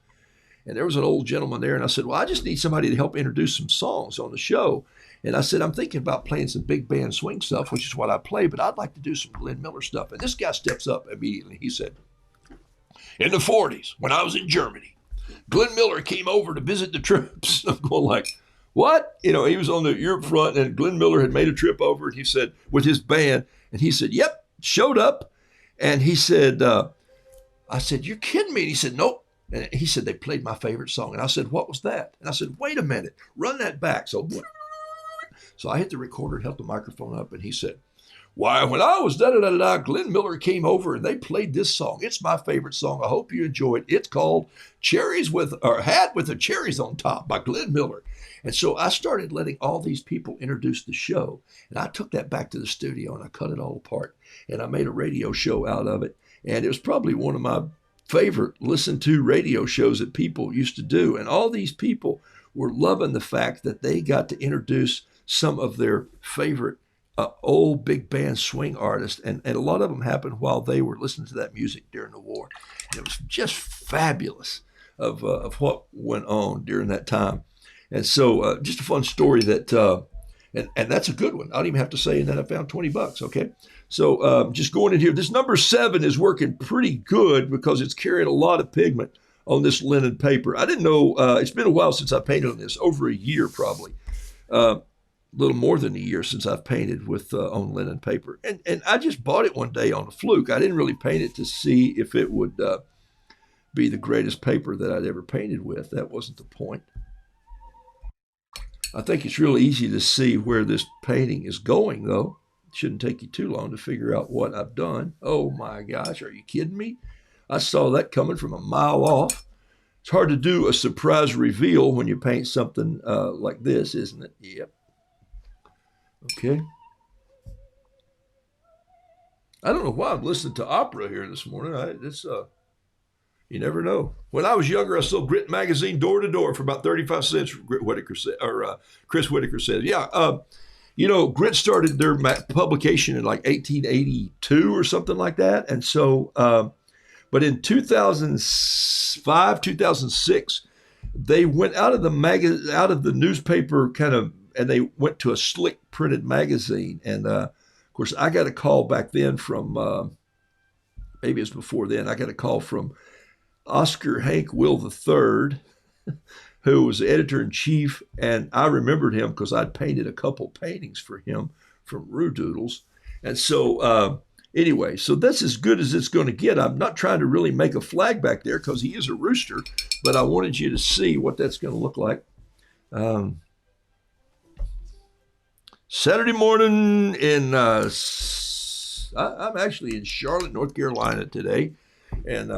And there was an old gentleman there. And I said, well, I just need somebody to help introduce some songs on the show. And I said, I'm thinking about playing some big band swing stuff, which is what I play, but I'd like to do some Glenn Miller stuff. And this guy steps up immediately. He said, in the 40s, when I was in Germany, Glenn Miller came over to visit the troops. I'm going like, what? He was on the Europe front, and Glenn Miller had made a trip over, and he said, with his band, and he said, yep, showed up. And he said, I said, you're kidding me. And he said, nope. And he said, they played my favorite song. And I said, what was that? And I said, wait a minute, run that back. So I hit the recorder and held the microphone up, and he said, why, when I was da-da-da-da, Glenn Miller came over and they played this song. It's my favorite song. I hope you enjoy it. It's called Hat with the Cherries on Top by Glenn Miller. And so I started letting all these people introduce the show. And I took that back to the studio and I cut it all apart. And I made a radio show out of it. And it was probably one of my favorite listened to radio shows that people used to do. And all these people were loving the fact that they got to introduce some of their favorite old big band swing artists. And a lot of them happened while they were listening to that music during the war. And it was just fabulous of what went on during that time. And so just a fun story that And that's a good one. I don't even have to say, and then I found $20. Okay. So just going in here, this number 7 is working pretty good because it's carrying a lot of pigment on this linen paper. I didn't know, it's been a while since I painted on this, over a year probably. A little more than a year since I've painted with on linen paper. And I just bought it one day on a fluke. I didn't really paint it to see if it would be the greatest paper that I'd ever painted with. That wasn't the point. I think it's real easy to see where this painting is going, though. It shouldn't take you too long to figure out what I've done. Oh my gosh, are you kidding me? I saw that coming from a mile off. It's hard to do a surprise reveal when you paint something like this, isn't it? Yep. Okay. I don't know why I'm listening to opera here this morning. You never know. When I was younger, I sold Grit magazine door to door for about 35 cents. Chris Whitaker said, "Yeah, Grit started their publication in like 1882 or something like that, and so, but in 2005, 2006, they went out of the newspaper kind of, and they went to a slick printed magazine, and of course, I got a call back then from maybe it's before then. I got a call from Oscar Hank Will III, who was editor-in-chief, and I remembered him because I'd painted a couple paintings for him from Roodoodles. And so anyway, so that's as good as it's going to get. I'm not trying to really make a flag back there because he is a rooster, but I wanted you to see what that's going to look like. Saturday morning I'm actually in Charlotte, North Carolina today, and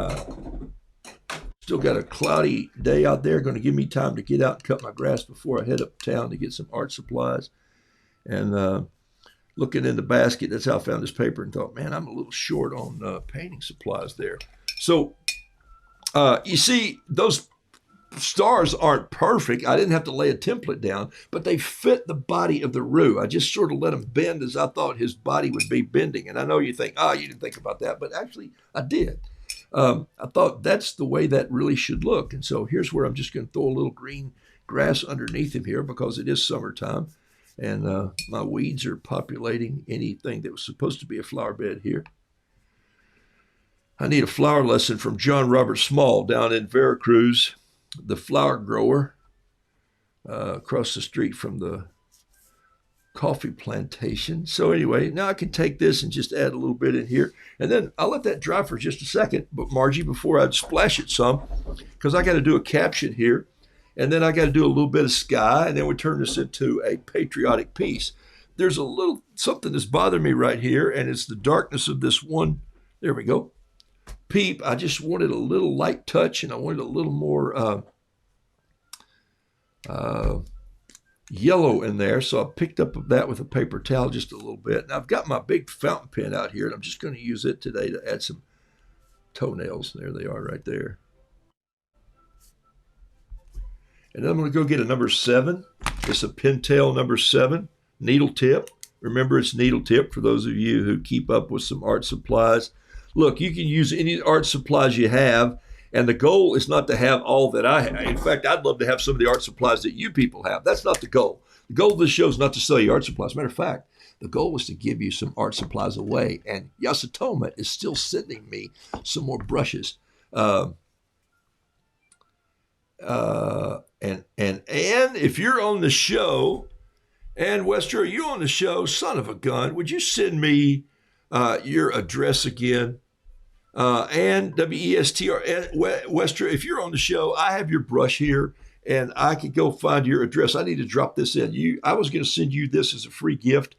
still got a cloudy day out there. Going to give me time to get out and cut my grass before I head uptown to get some art supplies. And looking in the basket, that's how I found this paper and thought, man, I'm a little short on painting supplies there. So you see, those stars aren't perfect. I didn't have to lay a template down, but they fit the body of the Roo. I just sort of let him bend as I thought his body would be bending. And I know you think, you didn't think about that, but actually I did. I thought that's the way that really should look. And so here's where I'm just going to throw a little green grass underneath him here because it is summertime and my weeds are populating anything that was supposed to be a flower bed here. I need a flower lesson from John Robert Small down in Veracruz, the flower grower across the street from the coffee plantation. So anyway, now I can take this and just add a little bit in here. And then I'll let that dry for just a second, but Margie, before I splash it some, because I got to do a caption here. And then I got to do a little bit of sky, and then we turn this into a patriotic piece. There's a little something that's bothering me right here, and it's the darkness of this one. There we go. Peep. I just wanted a little light touch, and I wanted a little more yellow in there, so I picked up that with a paper towel just a little bit. And I've got my big fountain pen out here, and I'm just going to use it today to add some toenails. There they are right there. And then I'm going to go get a number 7. It's a Pentel number 7, needle tip. Remember, it's needle tip for those of you who keep up with some art supplies. Look, you can use any art supplies you have, and the goal is not to have all that I have. In fact, I'd love to have some of the art supplies that you people have. That's not the goal. The goal of this show is not to sell you art supplies. Matter of fact, the goal was to give you some art supplies away. And Yasutoma is still sending me some more brushes. And if you're on the show, and Wester, are you on the show? Son of a gun, would you send me your address again? And WESTR, Wester, if you're on the show, I have your brush here, and I could go find your address. I need to drop this in. I was going to send you this as a free gift.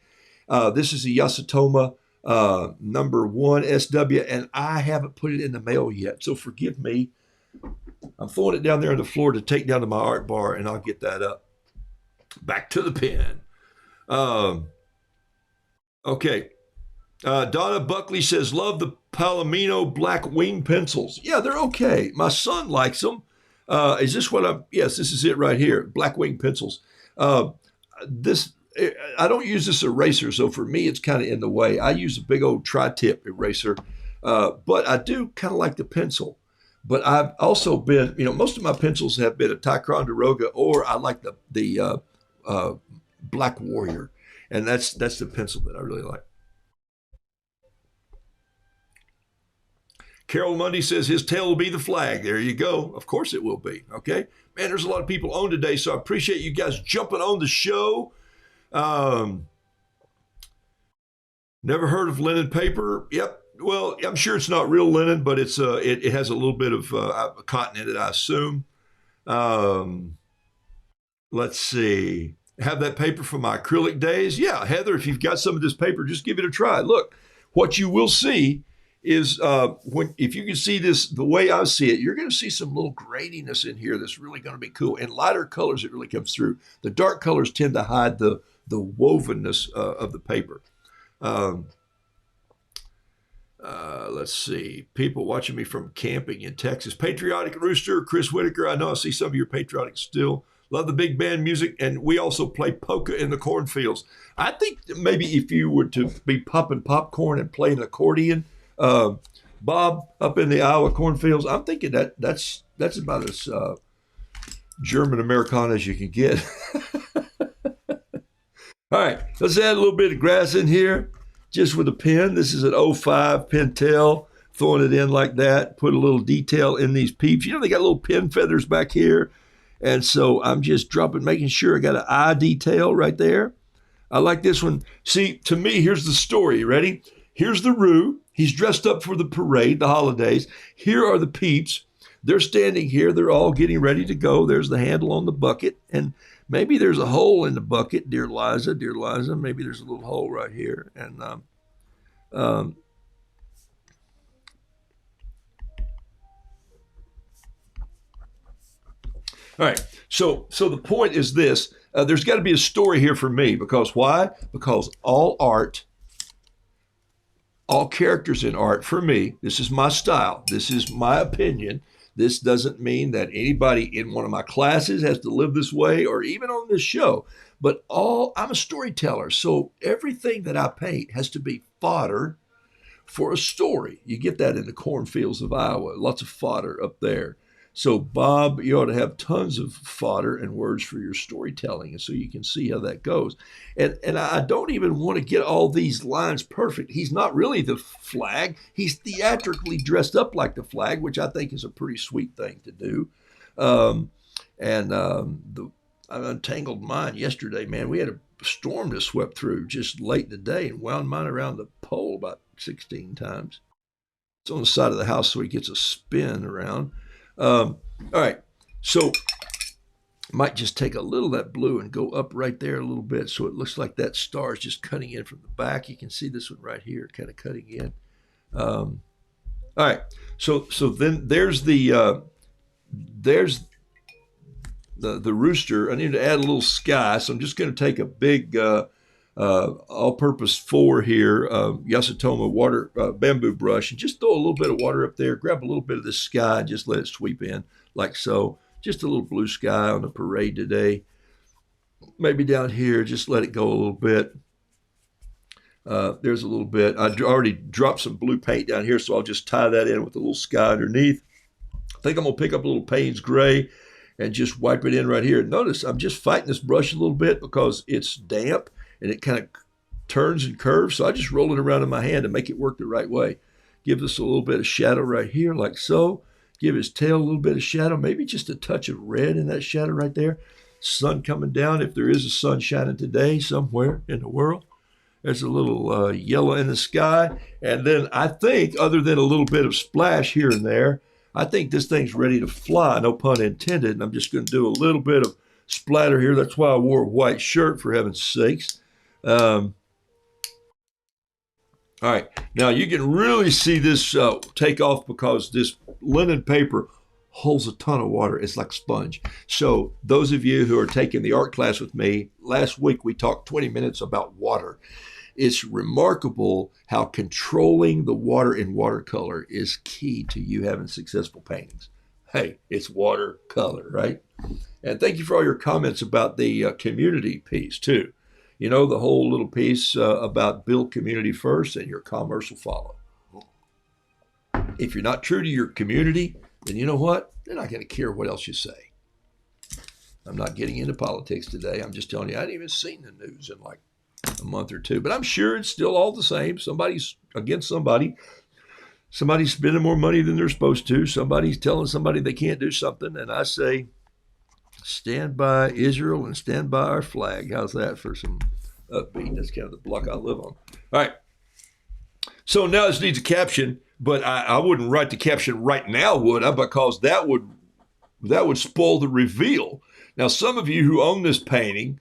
This is a Yasutoma number 1 SW, and I haven't put it in the mail yet, so forgive me. I'm throwing it down there on the floor to take down to my art bar, and I'll get that up. Back to the pen. Okay. Donna Buckley says, love the Palomino black wing pencils. Yeah, they're okay. My son likes them. Is this what yes, this is it right here. Black wing pencils. I don't use this eraser, so for me, it's kind of in the way. I use a big old tri-tip eraser, but I do kind of like the pencil. But I've also been, most of my pencils have been a Ticonderoga, or I like the Black Warrior, and that's the pencil that I really like. Carol Mundy says his tail will be the flag. There you go. Of course it will be. Okay, man. There's a lot of people on today, so I appreciate you guys jumping on the show. Um, Never heard of linen paper? Yep. Well, I'm sure it's not real linen, but it has a little bit of cotton in it, I assume. Um, let's see. Have that paper from my acrylic days? Yeah, Heather, if you've got some of this paper, just give it a try. Look, what you will see is if you can see this the way I see it, you're going to see some little graininess in here that's really going to be cool. In lighter colors, it really comes through. The dark colors tend to hide the wovenness of the paper. Let's see. People watching me from camping in Texas. Patriotic Rooster, Chris Whitaker. I know I see some of your patriotic still. Love the big band music, and we also play polka in the cornfields. I think maybe if you were to be popping popcorn and playing accordion, Bob, up in the Iowa cornfields, I'm thinking that's about as German Americana as you can get. All right, let's add a little bit of grass in here, just with a pen. This is an 05 Pentel, throwing it in like that. Put a little detail in these peeps. You know, they got little pin feathers back here. And so I'm just making sure I got an eye detail right there. I like this one. See, to me, here's the story. Ready? Here's the Roo. He's dressed up for the parade, the holidays. Here are the peeps. They're standing here. They're all getting ready to go. There's the handle on the bucket. And maybe there's a hole in the bucket, dear Liza. Maybe there's a little hole right here. And all right. So the point is this. There's got to be a story here for me. Because why? Because all art, all characters in art, for me, this is my style. This is my opinion. This doesn't mean that anybody in one of my classes has to live this way or even on this show. But I'm a storyteller. So everything that I paint has to be fodder for a story. You get that in the cornfields of Iowa. Lots of fodder up there. So, Bob, you ought to have tons of fodder and words for your storytelling, and so you can see how that goes. And I don't even want to get all these lines perfect. He's not really the flag. He's theatrically dressed up like the flag, which I think is a pretty sweet thing to do. I untangled mine yesterday, man. We had a storm that swept through just late in the day and wound mine around the pole about 16 times. It's on the side of the house, so he gets a spin around. All right, so might just take a little of that blue and go up right there a little bit so it looks like that star is just cutting in from the back. You can see this one right here kind of cutting in. All right, so then there's the rooster. I need to add a little sky, so I'm just going to take a big all-purpose 4 here, Yasutoma water bamboo brush, and just throw a little bit of water up there, grab a little bit of this sky, and just let it sweep in like so. Just a little blue sky on the parade today. Maybe down here, just let it go a little bit. There's a little bit. I already dropped some blue paint down here, so I'll just tie that in with a little sky underneath. I think I'm going to pick up a little Payne's Gray and just wipe it in right here. Notice I'm just fighting this brush a little bit because it's damp and it kind of turns and curves. So I just roll it around in my hand and make it work the right way. Give this a little bit of shadow right here, like so. Give his tail a little bit of shadow, maybe just a touch of red in that shadow right there. Sun coming down, if there is a sun shining today somewhere in the world. There's a little yellow in the sky. And then I think, other than a little bit of splash here and there, I think this thing's ready to fly, no pun intended. And I'm just going to do a little bit of splatter here. That's why I wore a white shirt, for heaven's sakes. All right, now you can really see this take off because this linen paper holds a ton of water. It's like sponge. So those of you who are taking the art class with me, last week we talked 20 minutes about water. It's remarkable how controlling the water in watercolor is key to you having successful paintings. Hey, it's watercolor, right? And thank you for all your comments about the community piece too. You know, the whole little piece about build community first and your commerce will follow. If you're not true to your community, then you know what? They're not going to care what else you say. I'm not getting into politics today. I'm just telling you, I hadn't even seen the news in like a month or two, but I'm sure it's still all the same. Somebody's against somebody. Somebody's spending more money than they're supposed to. Somebody's telling somebody they can't do something. And I say, stand by Israel and stand by our flag. How's that for some upbeat? That's kind of the block I live on. All right. So now this needs a caption, but I wouldn't write the caption right now, would I? Because that would spoil the reveal. Now, some of you who own this painting,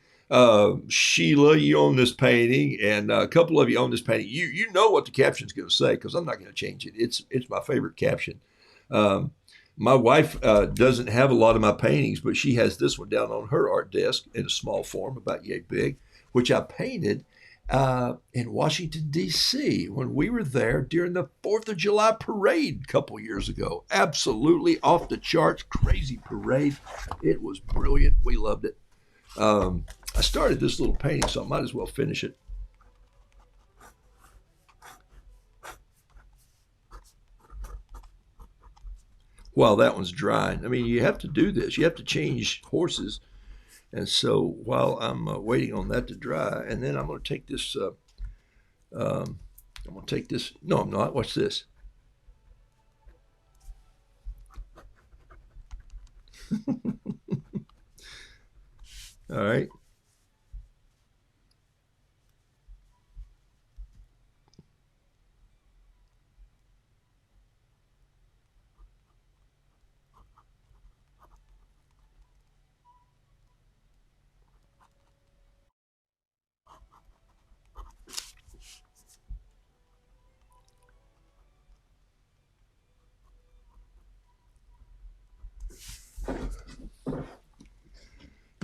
Sheila, you own this painting, and a couple of you own this painting. You know what the caption's going to say, because I'm not going to change it. It's my favorite caption. My wife doesn't have a lot of my paintings, but she has this one down on her art desk in a small form, about yay big, which I painted in Washington, D.C. when we were there during the 4th of July parade a couple years ago. Absolutely off the charts, crazy parade. It was brilliant. We loved it. I started this little painting, so I might as well finish it. While that one's drying. I mean, you have to do this. You have to change horses. And so while I'm waiting on that to dry, and then I'm going to take this, no, I'm not. Watch this. All right.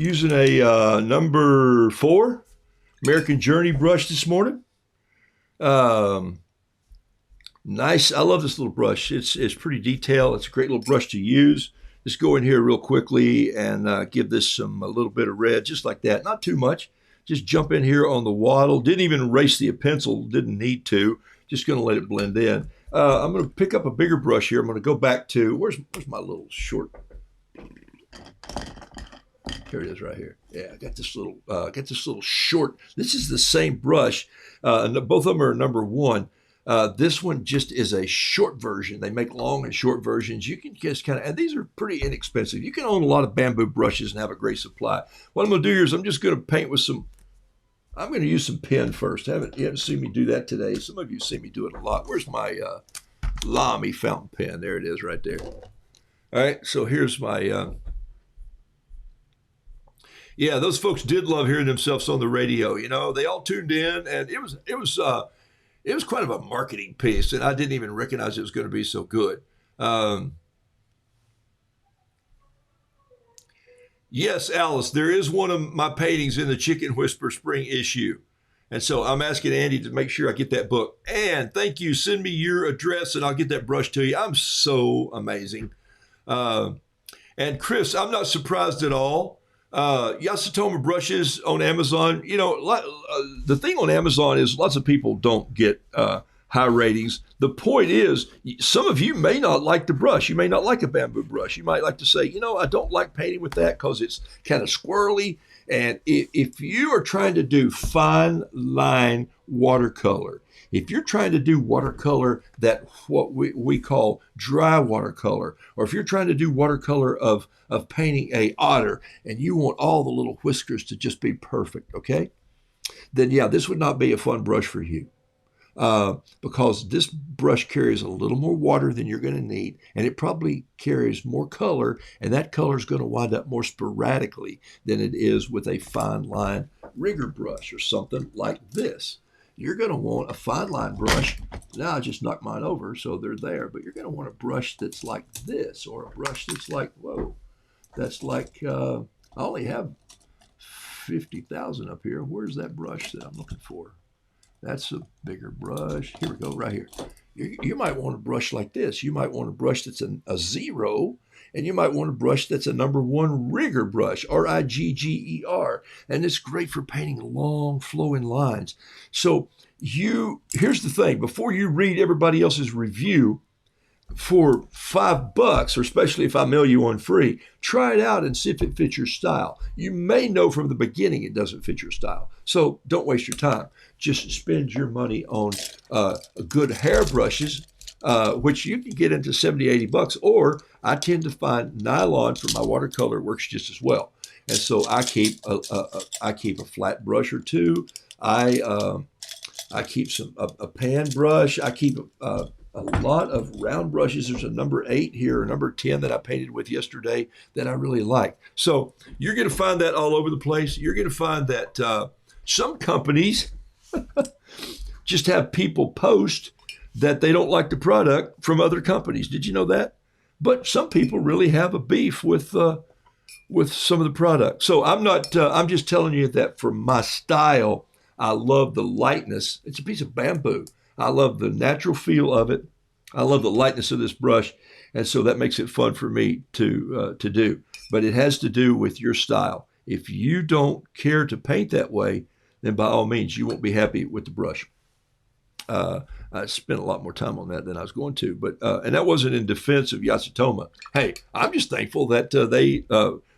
Using a number 4 American Journey brush this morning. Nice. I love this little brush. It's pretty detailed. It's a great little brush to use. Just go in here real quickly and give this a little bit of red, just like that. Not too much. Just jump in here on the wattle. Didn't even erase the pencil. Didn't need to. Just going to let it blend in. I'm going to pick up a bigger brush here. I'm going to go back to, where's my little short? Here it is right here. Yeah, I got this little short. This is the same brush. Both of them are number 1. This one just is a short version. They make long and short versions. You can just kind of, and these are pretty inexpensive. You can own a lot of bamboo brushes and have a great supply. What I'm going to do here is I'm just going to paint with I'm going to use some pen first. You haven't seen me do that today. Some of you see me do it a lot. Where's my Lamy fountain pen? There it is right there. All right, so here's my... Yeah, those folks did love hearing themselves on the radio. You know, they all tuned in, and it was quite of a marketing piece, and I didn't even recognize it was going to be so good. Yes, Alice, there is one of my paintings in the Chicken Whisper Spring issue, and so I'm asking Andy to make sure I get that book. And thank you. Send me your address, and I'll get that brush to you. I'm so amazing. And Chris, I'm not surprised at all. Yasutoma brushes on Amazon. You know, the thing on Amazon is lots of people don't get high ratings. The point is, some of you may not like the brush. You may not like a bamboo brush. You might like to say, you know, I don't like painting with that because it's kind of squirrely. And if you are trying to do fine line watercolor, if you're trying to do watercolor that what we call dry watercolor, or if you're trying to do watercolor of painting a otter and you want all the little whiskers to just be perfect, okay? Then yeah, this would not be a fun brush for you. Because this brush carries a little more water than you're going to need, and it probably carries more color, and that color is going to wind up more sporadically than it is with a fine line rigger brush or something like this. You're going to want a fine line brush. Now I just knocked mine over, so they're there, but you're going to want a brush that's like this, or a brush that's like, whoa, that's like, I only have 50,000 up here. Where's that brush that I'm looking for? That's a bigger brush. Here we go, right here. You might want a brush like this. You might want a brush that's a 0, and you might want a brush that's a number 1 rigger brush, R-I-G-G-E-R. And it's great for painting long, flowing lines. So here's the thing. Before you read everybody else's review, for $5, or especially if I mail you one free, try it out and see if it fits your style. You may know from the beginning it doesn't fit your style. So don't waste your time. Just spend your money on good hairbrushes, which you can get into 70, $80. Or I tend to find nylon for my watercolor works just as well. And so I keep a flat brush or two. I keep a pan brush. I keep a lot of round brushes. There's a number 8 here, a number 10 that I painted with yesterday that I really like. So you're going to find that all over the place. You're going to find that some companies just have people post that they don't like the product from other companies. Did you know that? But some people really have a beef with some of the product. So I'm not. I'm just telling you that for my style, I love the lightness. It's a piece of bamboo. I love the natural feel of it. I love the lightness of this brush, and so that makes it fun for me to do. But it has to do with your style. If you don't care to paint that way, then by all means, you won't be happy with the brush. I spent a lot more time on that than I was going to, but and that wasn't in defense of Yasutoma. Hey, I'm just thankful that they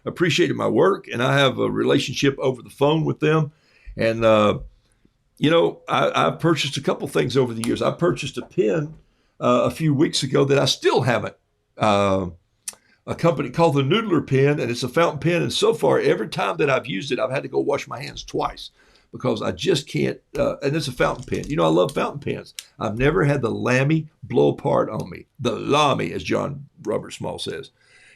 appreciated my work, and I have a relationship over the phone with them. And I've purchased a couple things over the years. I purchased a pen a few weeks ago that I still haven't. A company called the Noodler Pen, and it's a fountain pen. And so far, every time that I've used it, I've had to go wash my hands twice because I just can't. And it's a fountain pen. You know, I love fountain pens. I've never had the Lamy blow apart on me, the Lamy, as John Robert Small says.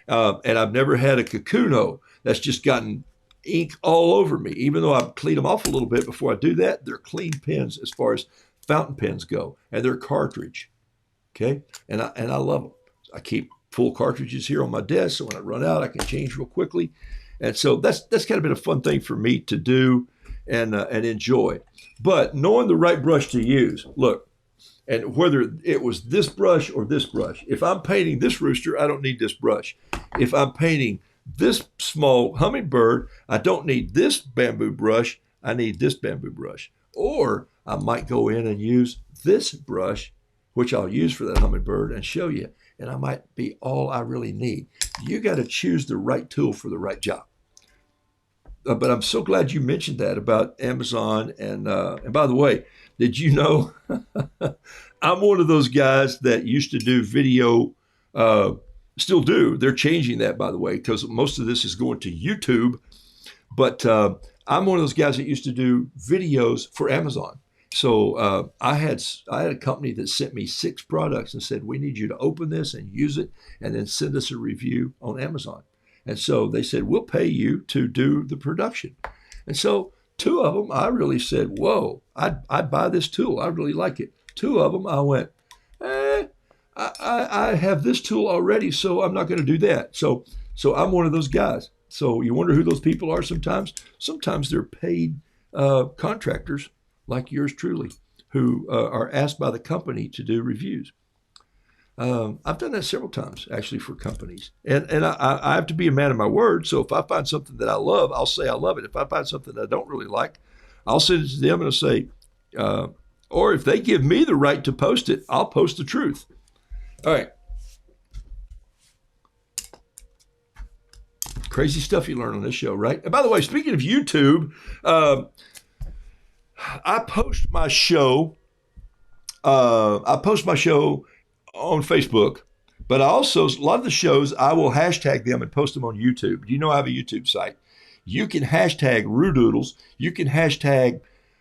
And I've never had a Kakuno that's just gotten ink all over me. Even though I clean them off a little bit before I do that, they're clean pens as far as fountain pens go, and they're cartridge. Okay, and I love them. I keep full cartridges here on my desk, so when I run out, I can change real quickly. And so that's kind of been a fun thing for me to do and enjoy. But knowing the right brush to use, look, and whether it was this brush or this brush. If I'm painting this rooster, I don't need this brush. If I'm painting this small hummingbird, I don't need this bamboo brush. I need this bamboo brush. Or I might go in and use this brush, which I'll use for that hummingbird and show you. And I might be all I really need. You got to choose the right tool for the right job. But I'm so glad you mentioned that about Amazon. And by the way, did you know I'm one of those guys that used to do video, still do. They're changing that, by the way, because most of this is going to YouTube. But I'm one of those guys that used to do videos for Amazon. So I had a company that sent me 6 products and said, we need you to open this and use it and then send us a review on Amazon. And so they said, we'll pay you to do the production. And so 2 of them, I really said, whoa, I'd buy this tool. I really like it. 2 of them, I went, I have this tool already, so I'm not going to do that. So I'm one of those guys. So you wonder who those people are sometimes? Sometimes they're paid contractors like yours truly, who are asked by the company to do reviews. I've done that several times, actually, for companies. And I have to be a man of my word. So if I find something that I love, I'll say I love it. If I find something that I don't really like, I'll send it to them and I'll say, or if they give me the right to post it, I'll post the truth. All right. Crazy stuff you learn on this show, right? And by the way, speaking of YouTube, I post my show on Facebook, but I also, a lot of the shows, I will hashtag them and post them on YouTube. You know I have a YouTube site. You can hashtag Roodoodles. You can hashtag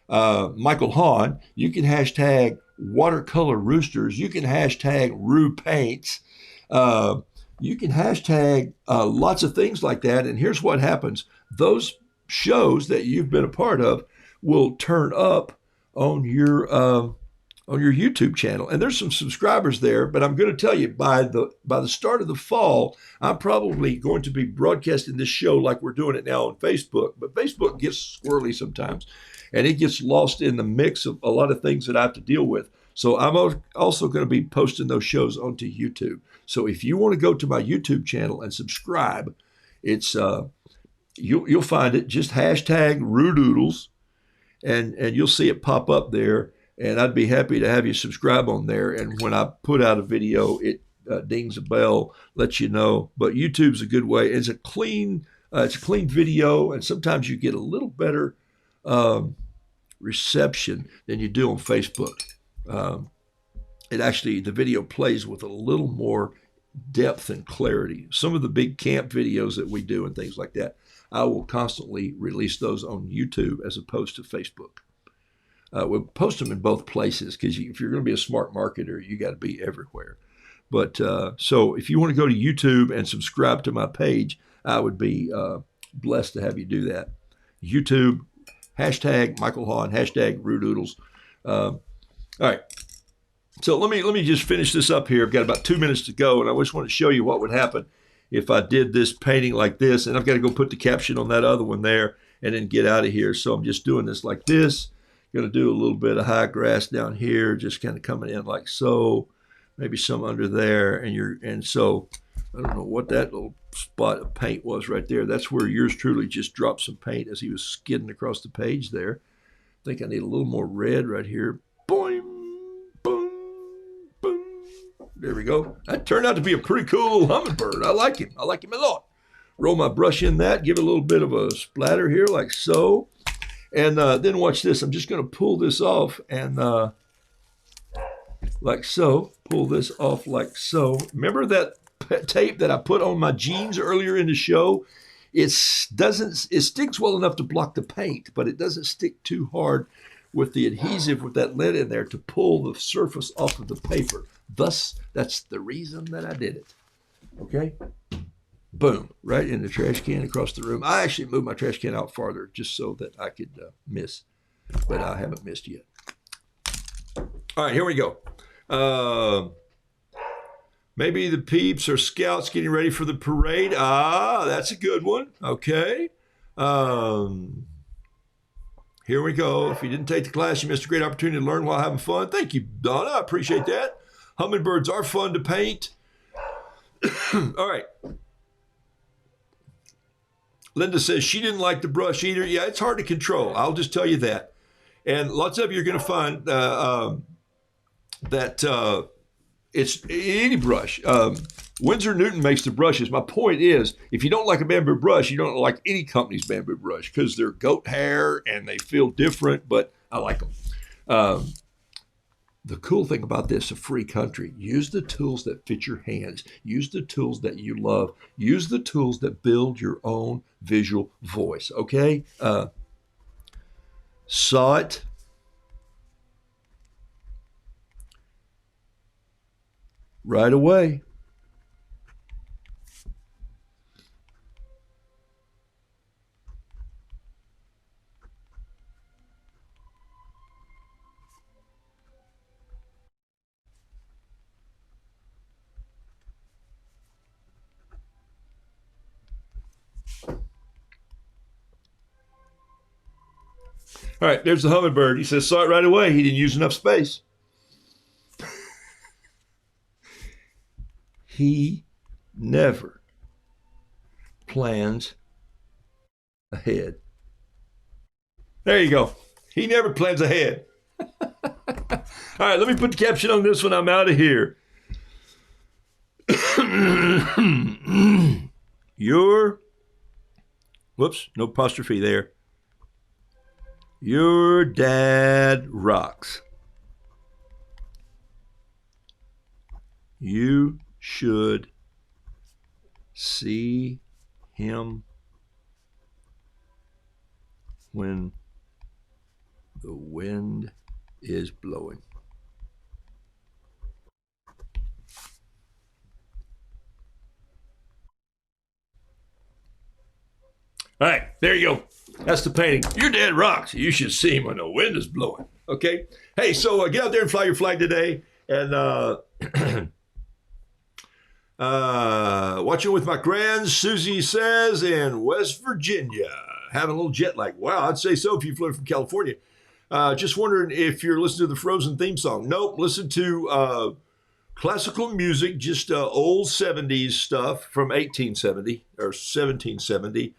Michael Hahn. You can hashtag Watercolor Roosters. You can hashtag Roo Paints. You can hashtag lots of things like that. And here's what happens. Those shows that you've been a part of will turn up on your YouTube channel. And there's some subscribers there, but I'm going to tell you by the start of the fall, I'm probably going to be broadcasting this show like we're doing it now on Facebook. But Facebook gets squirrely sometimes, and it gets lost in the mix of a lot of things that I have to deal with. So I'm also going to be posting those shows onto YouTube. So if you want to go to my YouTube channel and subscribe, it's you'll find it. Just hashtag Roodoodles, and you'll see it pop up there. And I'd be happy to have you subscribe on there. And when I put out a video, dings a bell, lets you know. But YouTube's a good way. It's a clean video, and sometimes you get a little better reception than you do on Facebook. The video plays with a little more depth and clarity. Some of the big camp videos that we do and things like that, I will constantly release those on YouTube as opposed to Facebook. We'll post them in both places because if you're going to be a smart marketer, you got to be everywhere. But so if you want to go to YouTube and subscribe to my page, I would be blessed to have you do that. YouTube, hashtag Michael Hahn, hashtag Roodoodles. All right. So let me just finish this up here. I've got about 2 minutes to go, and I just want to show you what would happen if I did this painting like this. And I've got to go put the caption on that other one there and then get out of here. So I'm just doing this like this. Going to do a little bit of high grass down here, just kind of coming in like so. Maybe some under there, and so I don't know what that little spot of paint was right there. That's where yours truly just dropped some paint as he was skidding across the page there. I think I need a little more red right here. Boing, boom, boom. There we go. That turned out to be a pretty cool little hummingbird. I like him. I like him a lot. Roll my brush in that, give it a little bit of a splatter here like so. And then watch this. I'm just going to pull this off and like so. Pull this off like so. Remember that tape that I put on my jeans earlier in the show? It sticks well enough to block the paint, but it doesn't stick too hard with the adhesive with that lid in there to pull the surface off of the paper. Thus, that's the reason that I did it. Okay? Boom, right in the trash can across the room. I actually moved my trash can out farther just so that I could miss, but I haven't missed yet. All right, here we go. Maybe the peeps or scouts getting ready for the parade. Ah, that's a good one. Okay. Here we go. If you didn't take the class, you missed a great opportunity to learn while having fun. Thank you, Donna. I appreciate that. Hummingbirds are fun to paint. All right. Linda says she didn't like the brush either. Yeah, it's hard to control. I'll just tell you that. And lots of you are going to find that it's any brush. Winsor Newton makes the brushes. My point is, if you don't like a bamboo brush, you don't like any company's bamboo brush because they're goat hair and they feel different, but I like them. The cool thing about this, a free country, use the tools that fit your hands. Use the tools that you love. Use the tools that build your own visual voice, okay? Saw it. Right away. All right, there's the hummingbird. He says, saw it right away. He didn't use enough space. He never plans ahead. There you go. He never plans ahead. All right, let me put the caption on this one. I'm out of here. Whoops, no apostrophe there. Your dad rocks. You should see him when the wind is blowing. All right, there you go. That's the painting. Your dad rocks. You should see him when the wind is blowing. Okay? Hey, so get out there and fly your flag today. And watching with my grands, Susie says, in West Virginia. Having a little jet lag. Wow, I'd say so if you flew from California. Just wondering if you're listening to the Frozen theme song. Nope, listen to classical music, just old 70s stuff from 1870 or 1770.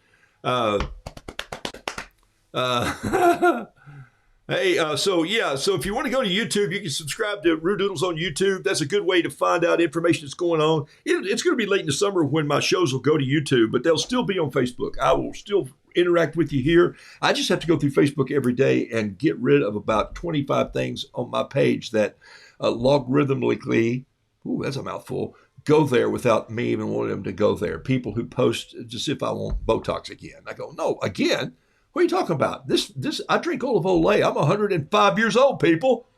Hey, so if you want to go to YouTube, you can subscribe to Roodoodles on YouTube. That's a good way to find out information that's going on. It's going to be late in the summer when my shows will go to YouTube, but they'll still be on Facebook. I will still interact with you here. I just have to go through Facebook every day and get rid of about 25 things on my page that logarithmically, ooh, that's a mouthful, go there without me even wanting them to go there. People who post just if I want Botox again. I go, no, again? What are you talking about? This I drink olive Olay. I'm 105 years old, people.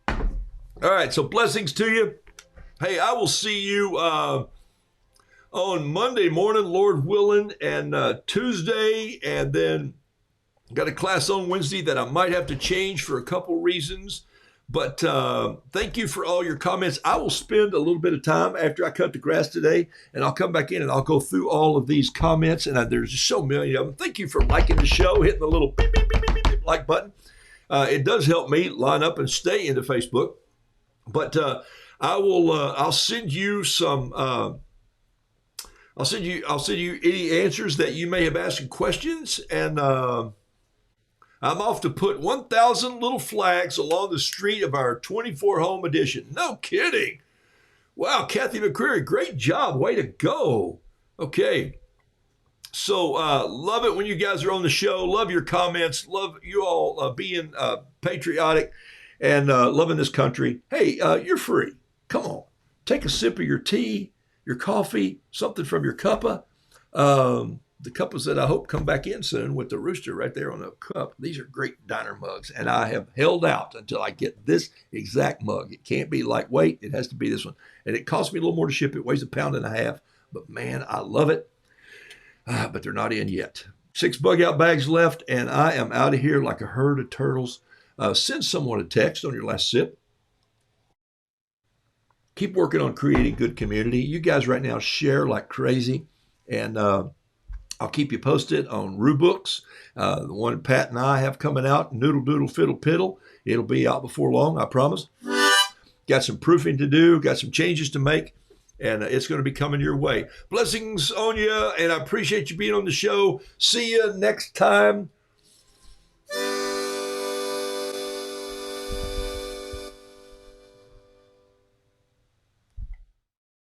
All right, so blessings to you. Hey, I will see you on Monday morning, Lord willing, and Tuesday, and then got a class on Wednesday that I might have to change for a couple reasons. But thank you for all your comments. I will spend a little bit of time after I cut the grass today, and I'll come back in and I'll go through all of these comments. And there's just so many of them. Thank you for liking the show, hitting the little beep, beep, beep, beep, beep, like button. It does help me line up and stay into Facebook. But I'll send you some. I'll send you any answers that you may have asked questions, and I'm off to put 1,000 little flags along the street of our 24 home edition. No kidding. Wow, Kathy McCreary, great job. Way to go. Okay. So love it when you guys are on the show. Love your comments. Love you all being patriotic and loving this country. Hey, you're free. Come on. Take a sip of your tea, your coffee, something from your cuppa. The cuppas that I hope come back in soon with the rooster right there on the cup. These are great diner mugs, and I have held out until I get this exact mug. It can't be lightweight. It has to be this one. And it costs me a little more to ship. It weighs 1.5 pounds, but man, I love it. But they're not in yet. 6 bug out bags left, and I am out of here like a herd of turtles. Send someone a text on your last sip. Keep working on creating good community. You guys right now share like crazy, and I'll keep you posted on Rubooks, the one Pat and I have coming out, Noodle Doodle Fiddle Piddle. It'll be out before long, I promise. Got some proofing to do, got some changes to make, and it's going to be coming your way. Blessings on you, and I appreciate you being on the show. See you next time.